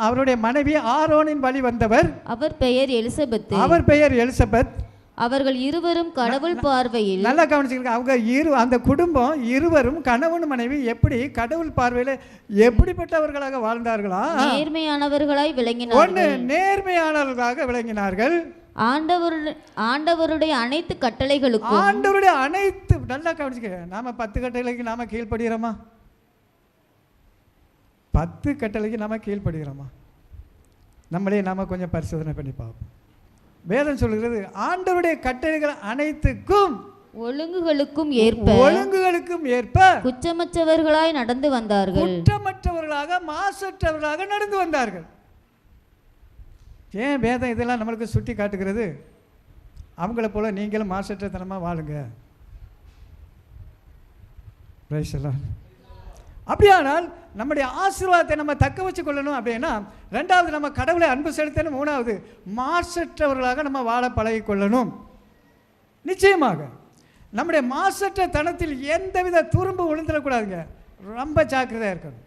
அவருடைய மனைவி ஆரோனின் வழி வந்தவர். அவர் பெயர் எலிசபெத். அவர்கள் இருவரும் கடவுள் பார்வையில், நல்லா கவனிச்சுக்கங்க, அவங்க அந்த குடும்பம் இருவரும் கணவன் மனைவி எப்படி கடவுள் பார்வையில் எப்படிப்பட்டவர்களாக வாழ்ந்தார்களா? நேர்மையானவர்களாக விளங்கினார்கள். ஆண்டவருடைய அனைத்து கட்டளைகளுக்கும், நல்லா கவனிச்சுக்க, நாம 10 கட்டளைக்கு நாம கீழ்ப்படுகிறோமா? 10 கட்டளைக்கு நாம கீழ்ப்படுகிறோமா? நம்மளே நாம கொஞ்சம் பரிசோதனை பண்ணி பார்ப்போம். வேதம் சொல்கிறது, ஆண்டவருடைய கட்டளைகள் அனைத்துக்கும் ஒழுங்குகளுக்கும் ஏற்ப குற்றமற்றவர்களாய் நடந்து வந்தார்கள். குற்றமற்றவர்களாக மாசற்றவர்களாக நடந்து வந்தார்கள். ஏன் வேதம் இதெல்லாம் நம்மளுக்கு சுட்டி காட்டுகிறது? அவங்கள போல நீங்களும் மாசற்றத்தனமாக வாழுங்க. Price the Lord. அப்படியானால் நம்முடைய ஆசீர்வாதத்தை நம்ம தக்க வச்சு கொள்ளணும் அப்படின்னா, 2வது நம்ம கடவுளை அன்பு செலுத்தணும், 3வது மாசற்றவர்களாக நம்ம வாழ பழகி கொள்ளணும். நிச்சயமாக நம்முடைய மாசற்ற தனத்தில் எந்தவித துரும்பு விழுந்துடக்கூடாதுங்க. ரொம்ப ஜாக்கிரதையாக இருக்கட்டும்.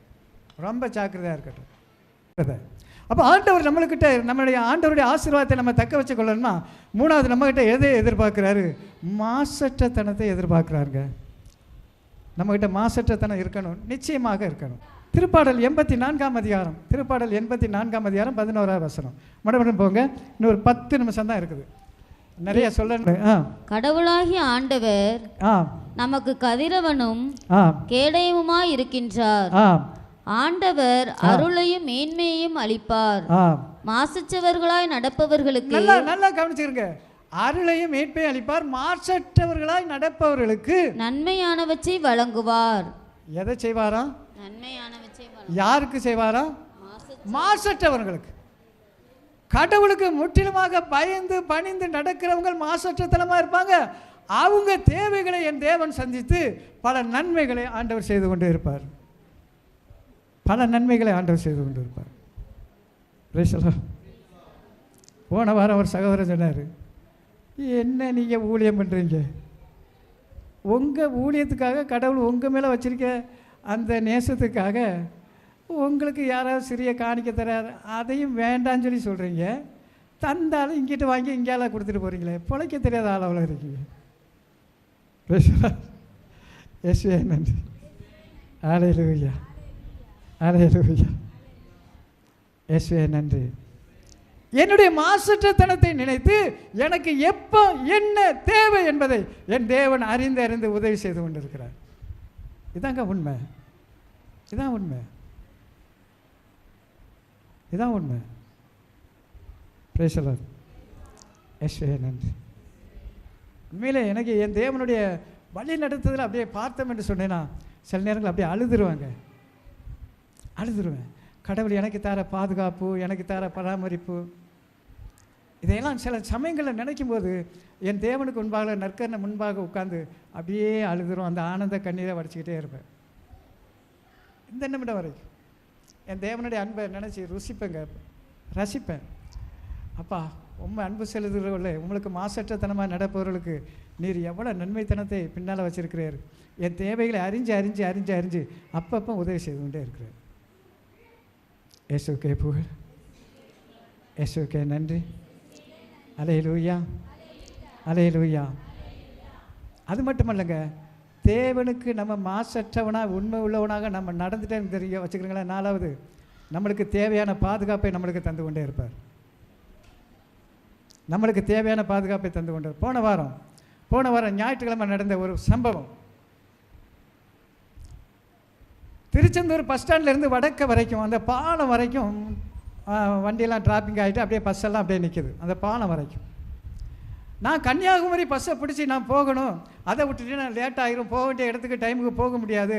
அப்போ ஆண்டவர் நம்மளுடைய ஆண்டவருடைய ஆசீர்வாதத்தை நம்ம தக்க வச்சு கொள்ளணும்னா, 3வது நம்மகிட்ட எதை எதிர்பார்க்கிறாரு? மாசற்ற தனத்தை எதிர்பார்க்கிறாருங்க. நம்மகிட்ட மாசற்றத்தனம் இருக்கணும், நிச்சயமாக இருக்கணும். திருப்பாடல் 84ஆம் அதிகாரம் 14வது வசனம். மறுபடியும் போங்க, இன்னொரு 10 நிமிஷம் தான் இருக்குது. நிறைய சொல்லணும். கடவுளாகிய ஆண்டவர் நமக்கு கதிரவனும் கேடயமுமாய் இருக்கின்றார். ஆண்டவர் அருளையும் மேன்மையையும் அளிப்பார். மாசற்றவர்களாய் நடப்பவர்களுக்கு நல்லா கவனிச்சுருங்க. அருளையும் மேன்மையும் அளிப்பார். மாசற்றவர்களாய் நடப்பவர்களுக்கு நன்மையானவற்றை வழங்குவார். எதை செய்வாரா? நன்மையானவற்றை. யாருக்கு செய்வாரா? மாசற்றவர்களுக்கு. கடவுளுக்கு முற்றிலுமாக பயந்து பணிந்து நடக்கிறவங்க மாசற்றத்தனமாக இருப்பாங்க. அவங்க தேவைகளை என் தேவன் சந்தித்து பல நன்மைகளை ஆண்டவர் செய்து கொண்டு இருப்பார். பல நன்மைகளை ஆண்டவர் செய்து கொண்டு இருப்பார். போன வாரம் ஒரு சகோதரர் சொன்னார், என்ன நீங்கள் ஊழியம் பண்ணுறீங்க? உங்கள் ஊழியத்துக்காக கடவுள் உங்கள் மேலே வச்சுருக்க அந்த நேசத்துக்காக உங்களுக்கு யாராவது சிறிய காணிக்க தரார், அதையும் வேண்டான்னு சொல்லி சொல்கிறீங்க. தந்தாலும் இங்கிட்ட வாங்கி இங்கேயால கொடுத்துட்டு போகிறீங்களே, பிழைக்க தெரியாத அளவில் இருக்கீங்க. எஸ்வே நன்றி. அல்லேலூயா, அல்லேலூயா. எஸ்வே நன்றி. என்னுடைய மாசற்றத்தனத்தை நினைத்து எனக்கு எப்போ என்ன தேவை என்பதை என் தேவன் அறிந்து அறிந்து உதவி செய்து கொண்டிருக்கிறார். இதாங்க உண்மை. இதான் உண்மை. இதான் உண்மை. பிரேசலர். எஸ்வே நன்றி. உண்மையிலே எனக்கு என் தேவனுடைய வழி நடத்துதல் அப்படியே பார்த்தோம் என்று சொன்னேன்னா சில நேரங்கள் அப்படியே அழுதுருவேன். கடவுள் எனக்கு தர பாதுகாப்பு, எனக்கு தர பராமரிப்பு, இதையெல்லாம் சில சமயங்களில் நினைக்கும் போது என் தேவனுக்கு முன்பாக நற்கரணை முன்பாக உட்கார்ந்து அப்படியே அழுதுரும். அந்த ஆனந்த கண்ணீரை வடிச்சுக்கிட்டே இருப்பேன். இந்த நிமிடம் வரைக்கும் என் தேவனுடைய அன்பை நினச்சி ரசிப்பேன். அப்பா, உண்மை அன்பு செலுத்துகிறவர்களே, உங்களுக்கு மாசற்றத்தனமாக நடப்பவர்களுக்கு நீர் எவ்வளோ நன்மைத்தனத்தை பின்னால் வச்சிருக்கிறார். என் தேவைகளை அறிஞ்சு அப்பப்போ உதவி செய்து கொண்டே இருக்கிறார். இயேசுக்கே புகழ், இயேசுக்கே நன்றி. அல்லேலூயா, அல்லேலூயா. அது மட்டுமல்லங்க, தேவனுக்கு நம்ம மாசற்றவனாக உண்மை உள்ளவனாக நம்ம நடந்துட்டேன்னு தெரிய வச்சுக்கிறீங்களா. 4வது, நம்மளுக்கு தேவையான பாதுகாப்பை நம்மளுக்கு தந்து கொண்டே இருப்பார். நம்மளுக்கு தேவையான பாதுகாப்பை தந்து கொண்டு. போன வாரம் ஞாயிற்றுக்கிழமை நடந்த ஒரு சம்பவம். திருச்செந்தூர் பஸ் ஸ்டாண்ட்லேருந்து வடக்க வரைக்கும் அந்த பாலம் வரைக்கும் வண்டியெல்லாம் டிராஃபிக் ஆகிட்டு அப்படியே பஸ்ஸெல்லாம் அப்படியே நிற்கிது அந்த பாலம் வரைக்கும். நான் கன்னியாகுமரி பஸ்ஸை பிடிச்சி நான் போகணும், அதை விட்டுட்டு நான் லேட் ஆகிரும், போக வேண்டிய இடத்துக்கு டைமுக்கு போக முடியாது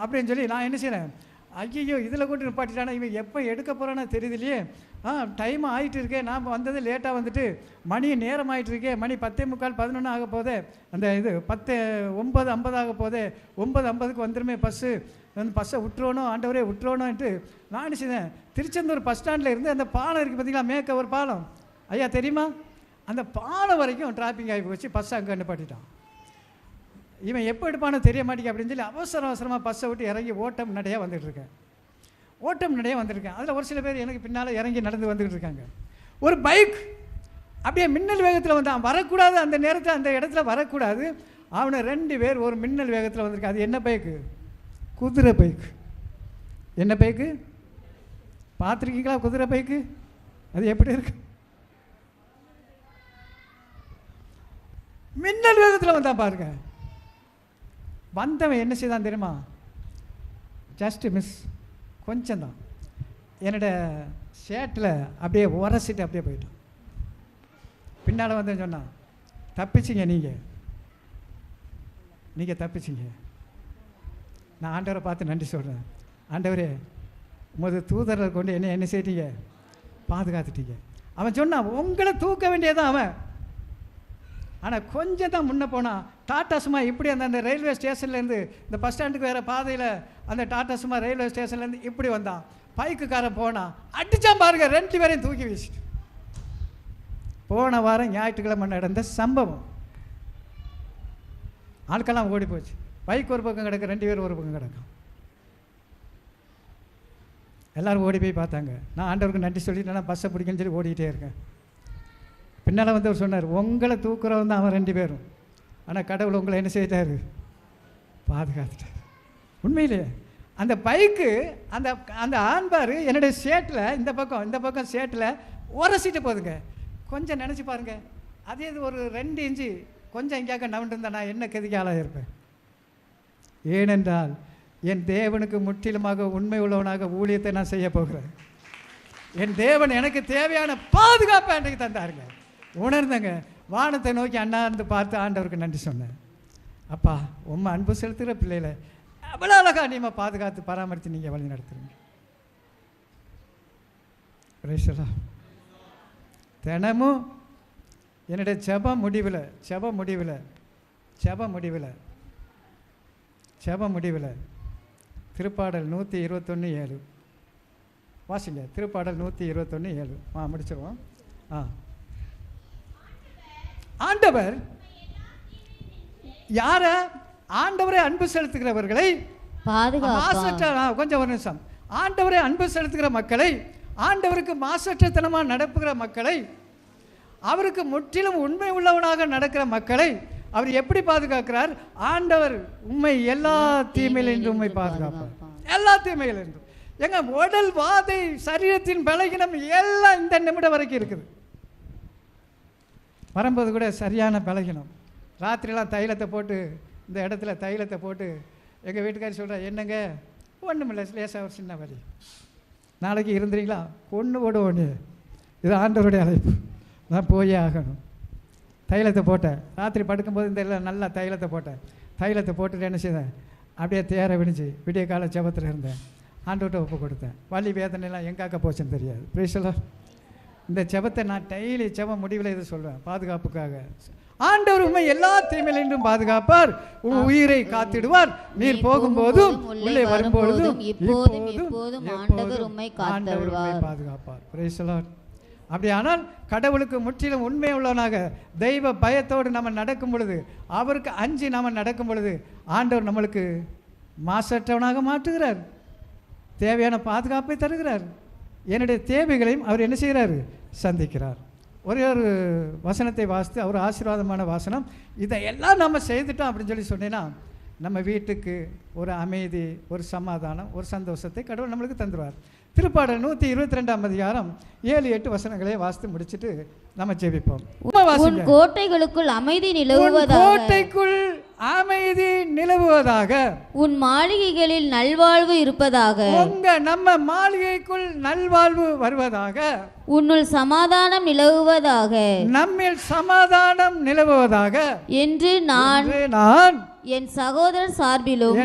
அப்படின்னு சொல்லி நான் என்ன செய்கிறேன், ஐயோ இதில் கொண்டு நிப்பாட்டிட்டானா, இவன் எப்போ எடுக்க போகிறான்னு தெரியுதுலையே, டைம் ஆகிட்டு இருக்கேன், நான் வந்தது லேட்டாக வந்துட்டு மணி நேரம் ஆகிட்டு இருக்கேன், மணி 10:45 11 ஆக போதே, அந்த இது 9:50 ஆக போதே, 9:50க்கு வந்துருமே பஸ்ஸை விட்டுருவணும், ஆண்டவரே விட்டுருவணும்ன்ட்டு நான் என்ன செய்தேன், திருச்செந்தூர் பஸ் ஸ்டாண்டில் இருந்து அந்த பாலம் இருக்குது பார்த்தீங்களா, மேற்கவர் பாலம், ஐயா தெரியுமா, அந்த பாலம் வரைக்கும் டிராஃபிக் ஆகி போச்சு, பஸ்ஸை அங்கே நிப்பாட்டிட்டான். இவன் எப்போ எடுப்பானோ தெரிய மாட்டேங்க அப்படின்னு சொல்லி அவசரமாக பஸ்ஸை விட்டு இறங்கி ஓட்டம் நடையாக வந்துட்டுருக்கேன். அதில் ஒரு சில பேர் எனக்கு பின்னால் இறங்கி நடந்து வந்துக்கிட்டு இருக்காங்க. ஒரு பைக் அப்படியே மின்னல் வேகத்தில் வந்தான், வரக்கூடாது அந்த நேரத்தில் அந்த இடத்துல வரக்கூடாது, அவனை 2 பேர் ஒரு மின்னல் வேகத்தில் வந்திருக்கான். அது என்ன பைக்கு? குதிரை பைக்கு. என்ன பைக்கு பார்த்துருக்கீங்களா? குதிரை பைக்கு. அது எப்படி இருக்கு? மின்னல் வேகத்தில் வந்தான் பாருங்க. வந்தவன் என்ன செய்தான் தெரியுமா, ஜஸ்ட் மிஸ், கொஞ்சம்தான் என்னோட ஷேட்டில் அப்படியே உரசிட்டு அப்படியே போயிட்டான். பின்னால் வந்து சொன்னான், தப்பிச்சிங்க நீங்கள் தப்பிச்சிங்க. நான் ஆண்டவரை பார்த்து நன்றி சொல்கிறேன், ஆண்டவரே உமது தூதரை கொண்டு என்ன செய்ட்டீங்க, பாதுகாத்துட்டீங்க. அவன் சொன்னான், உங்களை தூக்க வேண்டியதான் அவன், ஆனால் கொஞ்சம் தான் முன்னே போனான். டாட்டா சும்மா இப்படி அந்த ரயில்வே ஸ்டேஷன்லேருந்து இந்த பஸ் ஸ்டாண்டுக்கு வேறு பாதையில் அந்த டாட்டா சும்மா ரயில்வே ஸ்டேஷன்லேருந்து இப்படி வந்தான். பைக்குக்காரன் போனான், அடித்தான் பாருங்க, 2 பேரையும் தூக்கி வீசிட்டு. போன வாரம் ஞாயிற்றுக்கிழமை நடந்த சம்பவம். ஆட்கள்லாம் ஓடி போச்சு. பைக் ஒரு பக்கம் கிடக்கு, 2 பேர் ஒரு பக்கம் கிடக்கும். எல்லோரும் ஓடி போய் பார்த்தாங்க. நான் ஆண்டவருக்கு நன்றி சொல்லிட்டு நான் பஸ்ஸை பிடிக்கணும்னு சொல்லி ஓடிக்கிட்டே இருக்கேன். பின்னால் வந்து அவர் சொன்னார், உங்களை தூக்குறவன் தான் அவன் 2 பேரும், ஆனால் கடவுள் உங்களை என்ன செய்தார், பாதுகாத்துட்டார். உண்மையிலே அந்த பைக்கு அந்த அந்த ஆண்பார் என்னுடைய ஷேட்டில் இந்த பக்கம் ஷேட்டில் உரசிட்டு போகுதுங்க. கொஞ்சம் நினச்சி பாருங்கள், அதே இது ஒரு 2 இன்ச்சு கொஞ்சம் எங்கேயாக்க நவுண்டிருந்தா நான் என்ன கதிக்கு ஆளாக இருப்பேன். ஏனென்றால் என் தேவனுக்கு முற்றிலுமாக உண்மை உள்ளவனாக ஊழியத்தை நான் செய்ய போகிறேன். என் தேவன் எனக்கு தேவையான பாதுகாப்பை அன்றைக்கு தந்தாருங்க. உணர்ந்தங்க. வானத்தை நோக்கி அண்ணாந்து பார்த்து ஆண்டவருக்கு நன்றி சொன்னேன். அப்பா உண்மை அன்பு செலுத்துகிற பிள்ளைகளை அவ்வளோ அழகாக நீங்கள் பாதுகாத்து பராமரித்து நீங்கள் வழி நடத்துறீங்க. தினமும் என்னுடைய செப முடிவில் திருப்பாடல் 121:7 வாசிங்க. திருப்பாடல் 121:7 முடிச்சிருவோம். ஆண்டவர் யார? ஆண்டவரை அன்பு செலுத்துகிறவர்களை கொஞ்சம் ஒரு நிமிஷம். ஆண்டவரை அன்பு செலுத்துகிற மக்களை, ஆண்டவருக்கு மாசற்றத்தனமாக நடப்புகிற மக்களை, அவருக்கு முற்றிலும் உண்மை உள்ளவனாக நடக்கிற மக்களை அவர் எப்படி பாதுகாக்கிறார்? ஆண்டவர் உண்மை எல்லா தீமையிலிருந்தும் உண்மை பாதுகாப்பார். எல்லா தீமையிலிருந்தும். எங்க உடல், வாதை, சரீரத்தின் பலகீனம் எல்லாம் இந்த நிமிடம் வரைக்கும் இருக்குது. வரும்போது கூட சரியான பலகீனம். ராத்திரிலாம் தைலத்தை போட்டு, இந்த இடத்துல தைலத்தை போட்டு எங்கள் வீட்டுக்காரி சொல்கிறா, என்னங்க ஒன்றுமில்லை, லேசாக ஒரு சின்ன வலி, நாளைக்கு இருந்துறீங்களா? ஒன்று ஒன்று. இது ஆண்டவருடைய அழைப்பு. நான் போயே ஆகணும். தைலத்தை போட்டேன். ராத்திரி படுக்கும்போது இந்த நல்லா தைலத்தை போட்டுட்டு என்ன செய்தேன்? அப்படியே தேர விடிஞ்சு விடிய கால ஜெபத்தில் இருந்தேன். ஆண்டவர்கிட்ட ஒப்பு கொடுத்தேன். வலி வேதனைலாம் எங்காக்க போச்சுன்னு தெரியாது. பிரைஸ்லாம். இந்த ஜெபத்தை நான் டெய்லி ஜெப முடிவில் இது சொல்வேன், பாதுகாப்புக்காக. ஆண்டவர் உண்மை எல்லா தீமையிலிருந்தும் பாதுகாப்பார், உயிரை காத்திடுவார். நீர் போகும்போதும் உள்ளே வரும்போதும் ஆண்டவர் உண்மை பாதுகாப்பார். பிரைஸ்லாம். அப்படியானால் கடவுளுக்கு முற்றிலும் உண்மை உள்ளவனாக தெய்வ பயத்தோடு நம்ம நடக்கும் பொழுது, அவருக்கு அஞ்சி நாம் நடக்கும் பொழுது ஆண்டவர் நம்மளுக்கு மாசற்றவனாக மாற்றுகிறார், தேவையான பாதுகாப்பை தருகிறார். என்னுடைய தேவைகளையும் அவர் என்ன செய்கிறார்? சந்திக்கிறார். ஒரே ஒரு வசனத்தை வாசித்து, அவர் ஆசீர்வாதமான வசனம், இதையெல்லாம் நம்ம செய்துட்டோம் அப்படின்னு சொல்லி சொன்னேன்னா நம்ம வீட்டுக்கு ஒரு அமைதி, ஒரு சமாதானம், ஒரு சந்தோஷத்தை கடவுள் நம்மளுக்கு தந்துடுவார். திருப்பாடல் 122 வசனங்களை வாசித்து முடிச்சுட்டு நம்ம ஜெபிப்போம். கோட்டைகளுக்குள் அமைதி நிலவுவதாக, கோட்டைக்குள் அமைதி நிலவுவதாக, உன் மாளிகைகளில் நல்வாழ்வு இருப்பதாக, நம்ம மாளிகைக்குள் நல்வாழ்வு வருவதாக, உன்னுள் சமாதானம் நிலவுவதாக, நம்மில் சமாதானம் நிலவுவதாக என்று நான் என் சகோதரர் சார்பிலும்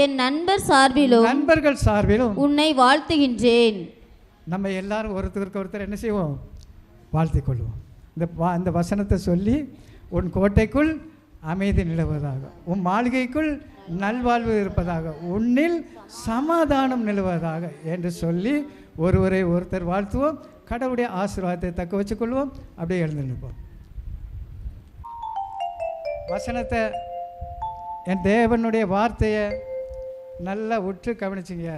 என் நண்பர்கள் சார்பிலும் உன்னை வாழ்த்துகின்றேன். நம்ம எல்லாரும் ஒருத்தருக்கு ஒருத்தர் என்ன செய்வோம்? வாழ்த்திக் கொள்வோம். இந்த வசனத்தை சொல்லி, உன் கோட்டைக்குள் அமைதி நிலவுவதாக, உன் மாளிகைக்குள் நல்வாழ்வு இருப்பதாக, உன்னில் சமாதானம் நிலவுவதாக என்று சொல்லி ஒருவரை ஒருத்தர் வாழ்த்துவோம். கடவுளுடைய ஆசீர்வாதத்தை தக்க வச்சுக்கொள்வோம். அப்படியே எழுந்து நிற்போம். வசனத்தை, என் தேவனுடைய வார்த்தையை நல்லா உற்று கவனிச்சிங்க,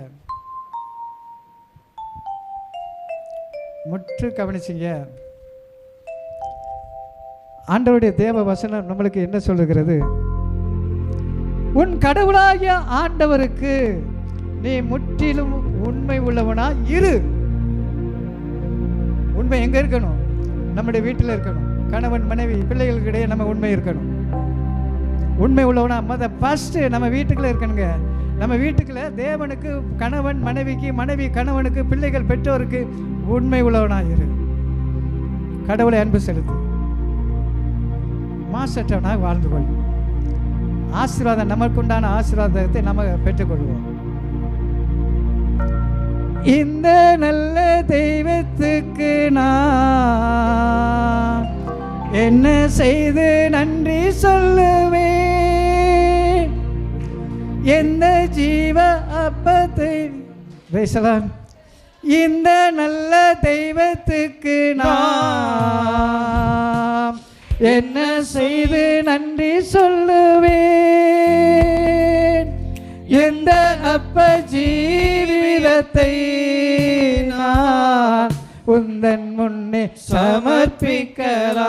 முற்று கவனிச்சிங்க. ஆண்டவருடைய தேவ வசனம் நம்மளுக்கு என்ன சொல்லுகிறது? உன் கடவுளாகிய ஆண்டவருக்கு நீ முற்றிலும் உண்மை உள்ளவனா இரு. உண்மை எங்க இருக்கணும்? நம்முடைய வீட்டில் இருக்கணும். கணவன் மனைவி பிள்ளைகளுக்கிடையே நம்ம உண்மை இருக்கணும். உண்மை உள்ளவனா ஃபர்ஸ்ட் நம்ம வீட்டுக்குள்ள இருக்கணுங்க. நம்ம வீட்டுக்குள்ள தேவனுக்கு, கணவன் மனைவிக்கு, மனைவி கணவனுக்கு, பிள்ளைகள் பெற்றோருக்கு உண்மை உள்ளவனா இரு. கடவுளை அன்பு செலுத்து, மாசற்றவனாக வாழ்ந்து கொள். ஆசீர்வாதம், நமக்குண்டான ஆசீர்வாதத்தை நம்ம பெற்றுக்கொள்வோம். இந்த நல்ல தெய்வத்துக்கு நான் என்ன செய்து நன்றி சொல்லுவேன்? எந்த ஜீவ அப்பத்தை பேசலாம். இந்த நல்ல தெய்வத்துக்கு நான் என்ன செய்து நன்றி சொல்லுவேன்? எந்த அப்ப ஜீவிதத்தை நான் உந்தன் முன்னே சமர்ப்பிக்கலாம்.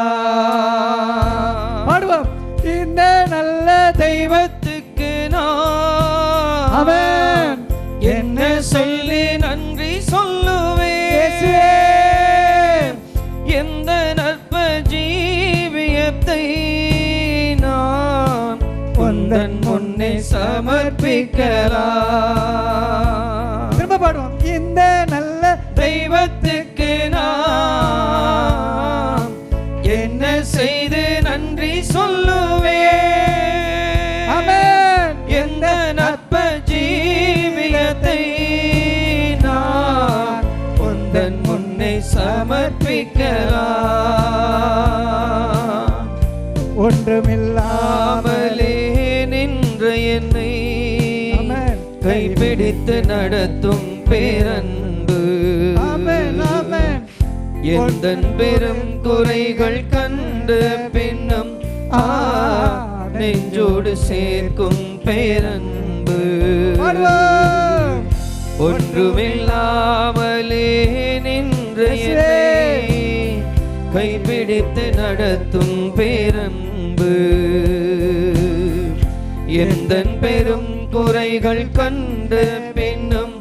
பாடுவோம். இந்த நல்ல தெய்வத்துக்கு நான் அவன் என்ன சொல்லி நன்றி சொல்லுவேன்? எந்த நற்ப உந்தன் முன்னே சமர்ப்பிக்கலாம். திரும்ப பாடுவோம். இந்த நல்ல தெய்வத்துக்கு நான் என்ன செய்து நன்றி சொல்லுவேன். ஆமென். எந்த நற்ப ஜீவியத்தை நான் உந்தன் முன்னே சமர்ப்பிக்கலாம். ஒன்றுமில்லாமலே நின்ற என்னை ஆமென். கைப்பிடித்து நடத்தும் பேரன்பு. ஆமென். ஆமென். எந்தன் பெரும் குறைகள் கண்டு பின்னும் நெஞ்சோடு சேர்க்கும் பேரன்பு. பாடுவோம். ஒன்றுமில்லாமலே நின்ற என்னை கைப்பிடித்து நடத்தும் பேரன்பு. எந்தன் பெரும் குறைகள் கண்டு பின்னும்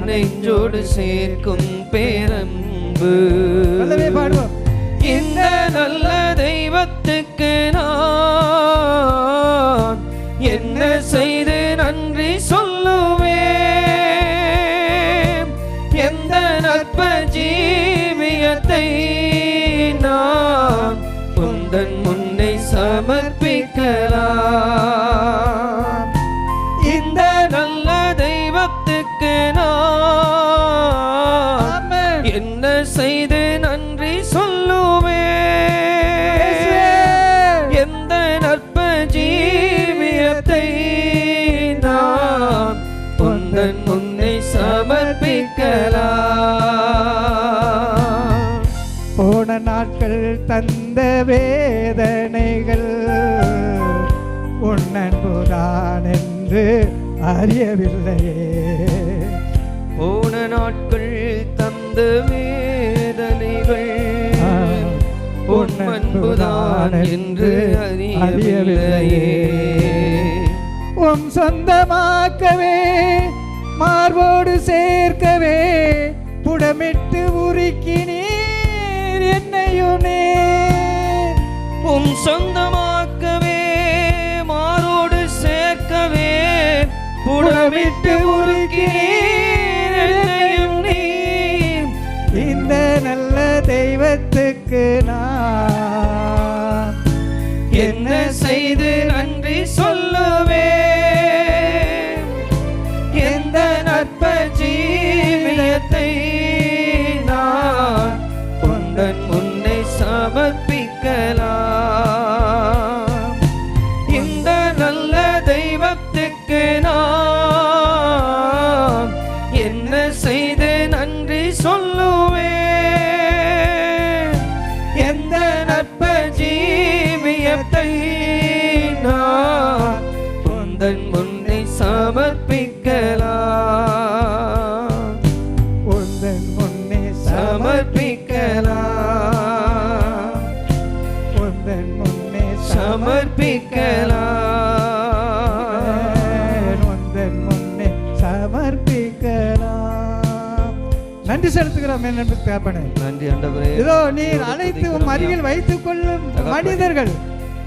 நெஞ்சோடு சேர்க்கும் பேரன்பு. நல்லவே பாடுவோம். இந்த நல்ல தெய்வத்துக்கு நான் என்ன செய்து நன்றி சொல்லுவேன். எந்த நற்ப ஜீவியத்தை நான் உந்தன் முன்னே சமர்ப்பிக்கலாம். இந்த நல்ல தெய்வத்துக்கு நான் என்ன செய்து நன்றி சொல்லுவேன். எந்த நற்ப ஜீவியத்தை நான் உந்தன் முன்னே சமர்ப்பிக்கலாம். போன நாட்கள் தந்த வேதனைகள் உன் அன்புதான் என்று அறியவில்லையே. போன நாட்கள் தந்த வேதனைகள் உன் அன்புதான் என்று அறியவில்லையே. உம் சொந்தமாக்கவே மார்போடு சேர்க்கவே புடமிட்டு உருக்கினீர் என்னையுனே. உம் சொந்தமாக்கவே மாரோடு சேர்க்கவே புடமிட்டு உருக்கினீர் என்னையும் நீர். இந்த நல்ல தெய்வத்துக்கு நான் என்ன செய்து நன்றி சொல்லுவேன். எந்த நற்ப ஜீவியத்தை நான் உந்தன் முன்னே சமர்ப்பிக்கலாம். இந்த நல்ல தெய்வத்துக்கு நான் என்ன செய்து நன்றி சொல்லுவேன். எந்த நற்ப ஜீவியத்தை நான் உந்தன் முன்னே சமர்ப்பிக்கலாம். உந்தன் முன்னே சமர்ப்பிக்கலாம். உந்தன் முன்னே சமர்ப்பிக்கலாம். உந்தன் முன்னே சமர்ப்பிக்கலாம். நன்றி செலுத்துகிறோம் என் அன்பு தகப்பனே. நன்றி ஆண்டவரே. இதோ நீர் அழைத்து உம் அருகில் வைத்துக் கொள்ளும் மனிதர்கள்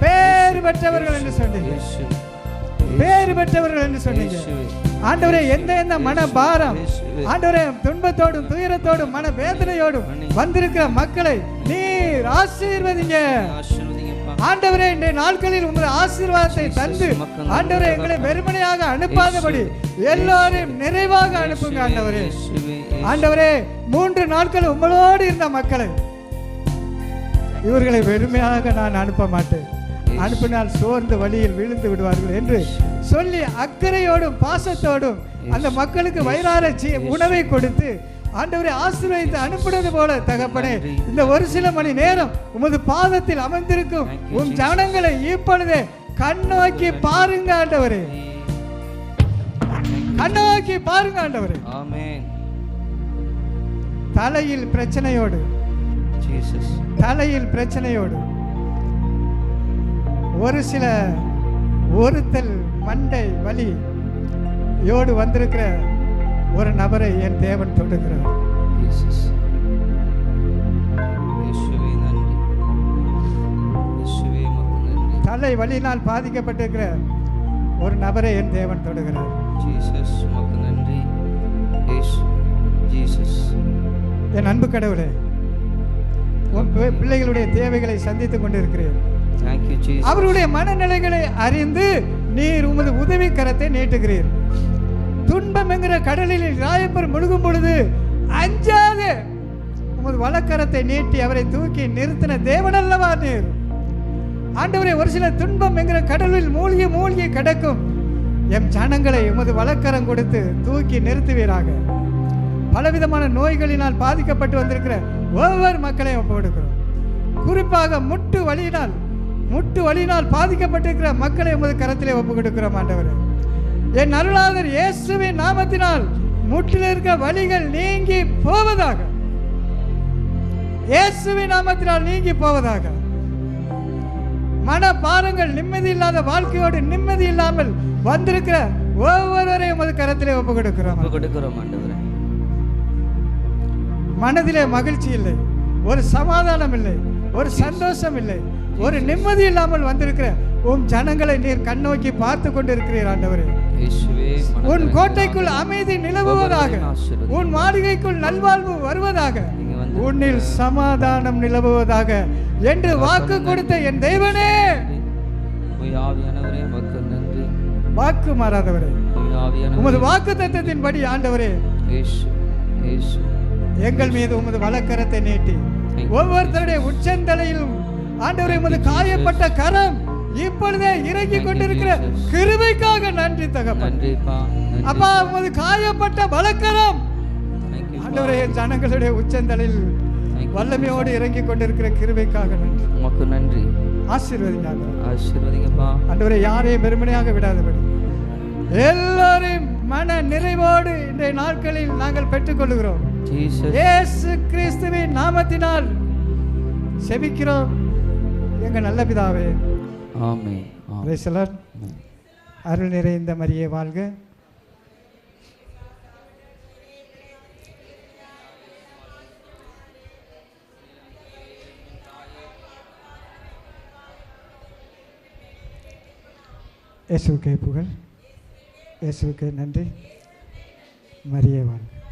பேறு பெற்றவர்கள் என்று சொன்னீங்க. பேறு பெற்றவர்கள் என்று சொன்னீங்க ஆண்டவரே. எந்த மன பாரம் ஆண்டவரே, துன்பத்தோடும் துயரத்தோடும் மன வேதனையோடும் வந்திருக்கிற மக்களை நீர் ஆசீர்வதிங்க ஆண்டவரே. இன்றைய நாட்களில் உங்கள் ஆசீர்வாதத்தை தந்து ஆண்டவரே எங்களை வெறுமனையாக அனுப்பாதபடி எல்லாரையும் நிறைவாக அனுப்புங்க ஆண்டவரே. ஆண்டவரே 3 நாட்கள் உங்களோடு இருந்த மக்களை இவர்களை வெறுமையாக நான் அனுப்ப மாட்டேன், அனுப்பினால் சோர்ந்து வழியில் விழுந்து விடுவார்கள் என்று சொல்லி அக்கறையோடும் பாசத்தோடும் அந்த மக்களுக்கு வயிறார உணவை கொடுத்து ஆண்டவரை ஆசீர்வதித்து அனுப்புவது போல தகப்பனே, இந்த ஒரு சில மணி நேரம் உமது பாதத்தில் அமர்ந்திருக்கும் உம் ஜனங்களை இப்பொழுதே கண்ணோக்கி பாருங்க ஆண்டவரே. கண்ணோக்கி பாருங்க ஆண்டவரே. ஆமென். தலையில் பிரச்சனையோடு தலையில் பிரச்சனையோடு ஒரு சில ஒருத்தல் மண்டை வலி யோடு வந்திருக்கிற ஒரு நபரை என் தேவன் தொடுகிறார். தலை வலியினால் பாதிக்கப்பட்டிருக்கிற ஒரு நபரை என் தேவன் தொடுகிறார். ஜீசஸ் உமக்கு நன்றி. ஜீசஸ். என் அன்பு கடவுளே, உன் பிள்ளைகளுடைய தேவைகளை சந்தித்துக் கொண்டிருக்கிறேன். அவருடைய மனநிலைகளை அறிந்து நீர் உமது உதவி கரத்தை நீட்டுகிறீர். துன்பம் என்கிற கடலில் ராயப்பர் முழுகும் பொழுது அஞ்சாது உமது வலக்கரத்தை நீட்டி அவரை தூக்கி நிறுத்தின தேவன் அல்லவா நீர். ஆண்டவரே, ஒரு சில துன்பம் என்கிற கடலில் மூழ்கி மூழ்கி கிடக்கும் எம் ஜனங்களை உமது வலக்கரம் கொடுத்து தூக்கி நிறுத்துவீராக. பலவிதமான நோய்களினால் பாதிக்கப்பட்டு வந்திருக்கிற ஒவ்வொரு மக்களையும் ஒப்பு கொடுக்கிறோம். குறிப்பாக முட்டு வலியினால் பாதிக்கப்பட்டிருக்கிற மக்களை உமது கரத்திலே ஒப்பு கொடுக்கிறோம். ஆண்டவரே, என் அருளாளர் இயேசுவின் நாமத்தினால் முட்டில் இருக்க வலிகள் நீங்கி போவதாக. இயேசுவின் நாமத்தினால் நீங்கி போவதாக. மன பாரங்கள், நிம்மதி இல்லாத வாழ்க்கையோடு நிம்மதி இல்லாமல் வந்திருக்கிற ஒவ்வொருவரையும் உமது கரத்திலே ஒப்பு கொடுக்கிறோம். ஆண்டவரே, மனதிலே மகிழ்ச்சி இல்லை, ஒரு சமாதானம் இல்லை, ஒரு சந்தோஷம் இல்லை, ஒரு நிம்மதி இல்லாமல் வந்திருக்கிற உன் ஜனங்களை நீர் கண்ணோக்கி பார்த்து கொண்டிருக்கிறீர். ஆண்டவரே, உன் கோட்டைக்குள் அமைதி நிலவுவதாக, உன் மாளிகைக்குள் நல்வாழ்வு வருவதாக, உன்னில் சமாதானம் நிலவுவதாக என்று வாக்கு கொடுத்த என் தேவனே, வாக்கு மாறாதவரே, உமது வாக்கு தத்தத்தின்படி ஆண்டவரே எங்கள் மீது உமது வலக்கரத்தை நீட்டி ஒவ்வொருத்தருடைய உச்சந்தலையிலும் ஆண்டவரே உமது காயப்பட்ட கரம் இப்பொழுதே இறங்கி கொண்டிருக்கிற கிருபைக்காக நன்றி தகப்பன். அப்பா, உமது காயப்பட்ட வலக்கரம் ஆண்டவரே என் ஜனங்களுடைய உச்சந்தலையில் வல்லமையோடு இறங்கி கொண்டிருக்கிற கிருபைக்காக நன்றி. உமக்கு நன்றி. ஆசீர்வதிங்கப்பா. ஆண்டவரே, யாரையும் வெறுமனையாக விடாதபடி எல்லாரையும் மன நிறைவோடு இன்றைய நாட்களில் நாங்கள் பெற்றுக்கொள்கிறோம். இயேசு கிறிஸ்துவின் நாமத்தினால் செபிக்கிறோம் எங்கள் நல்ல பிதாவே. ஆமென். Price the Lord. அருள் நிறைந்த மரியே வாழ்க. இயேசுவுக்கே புகழ், இயேசுவுக்கே நன்றி. மரியே வாழ்க.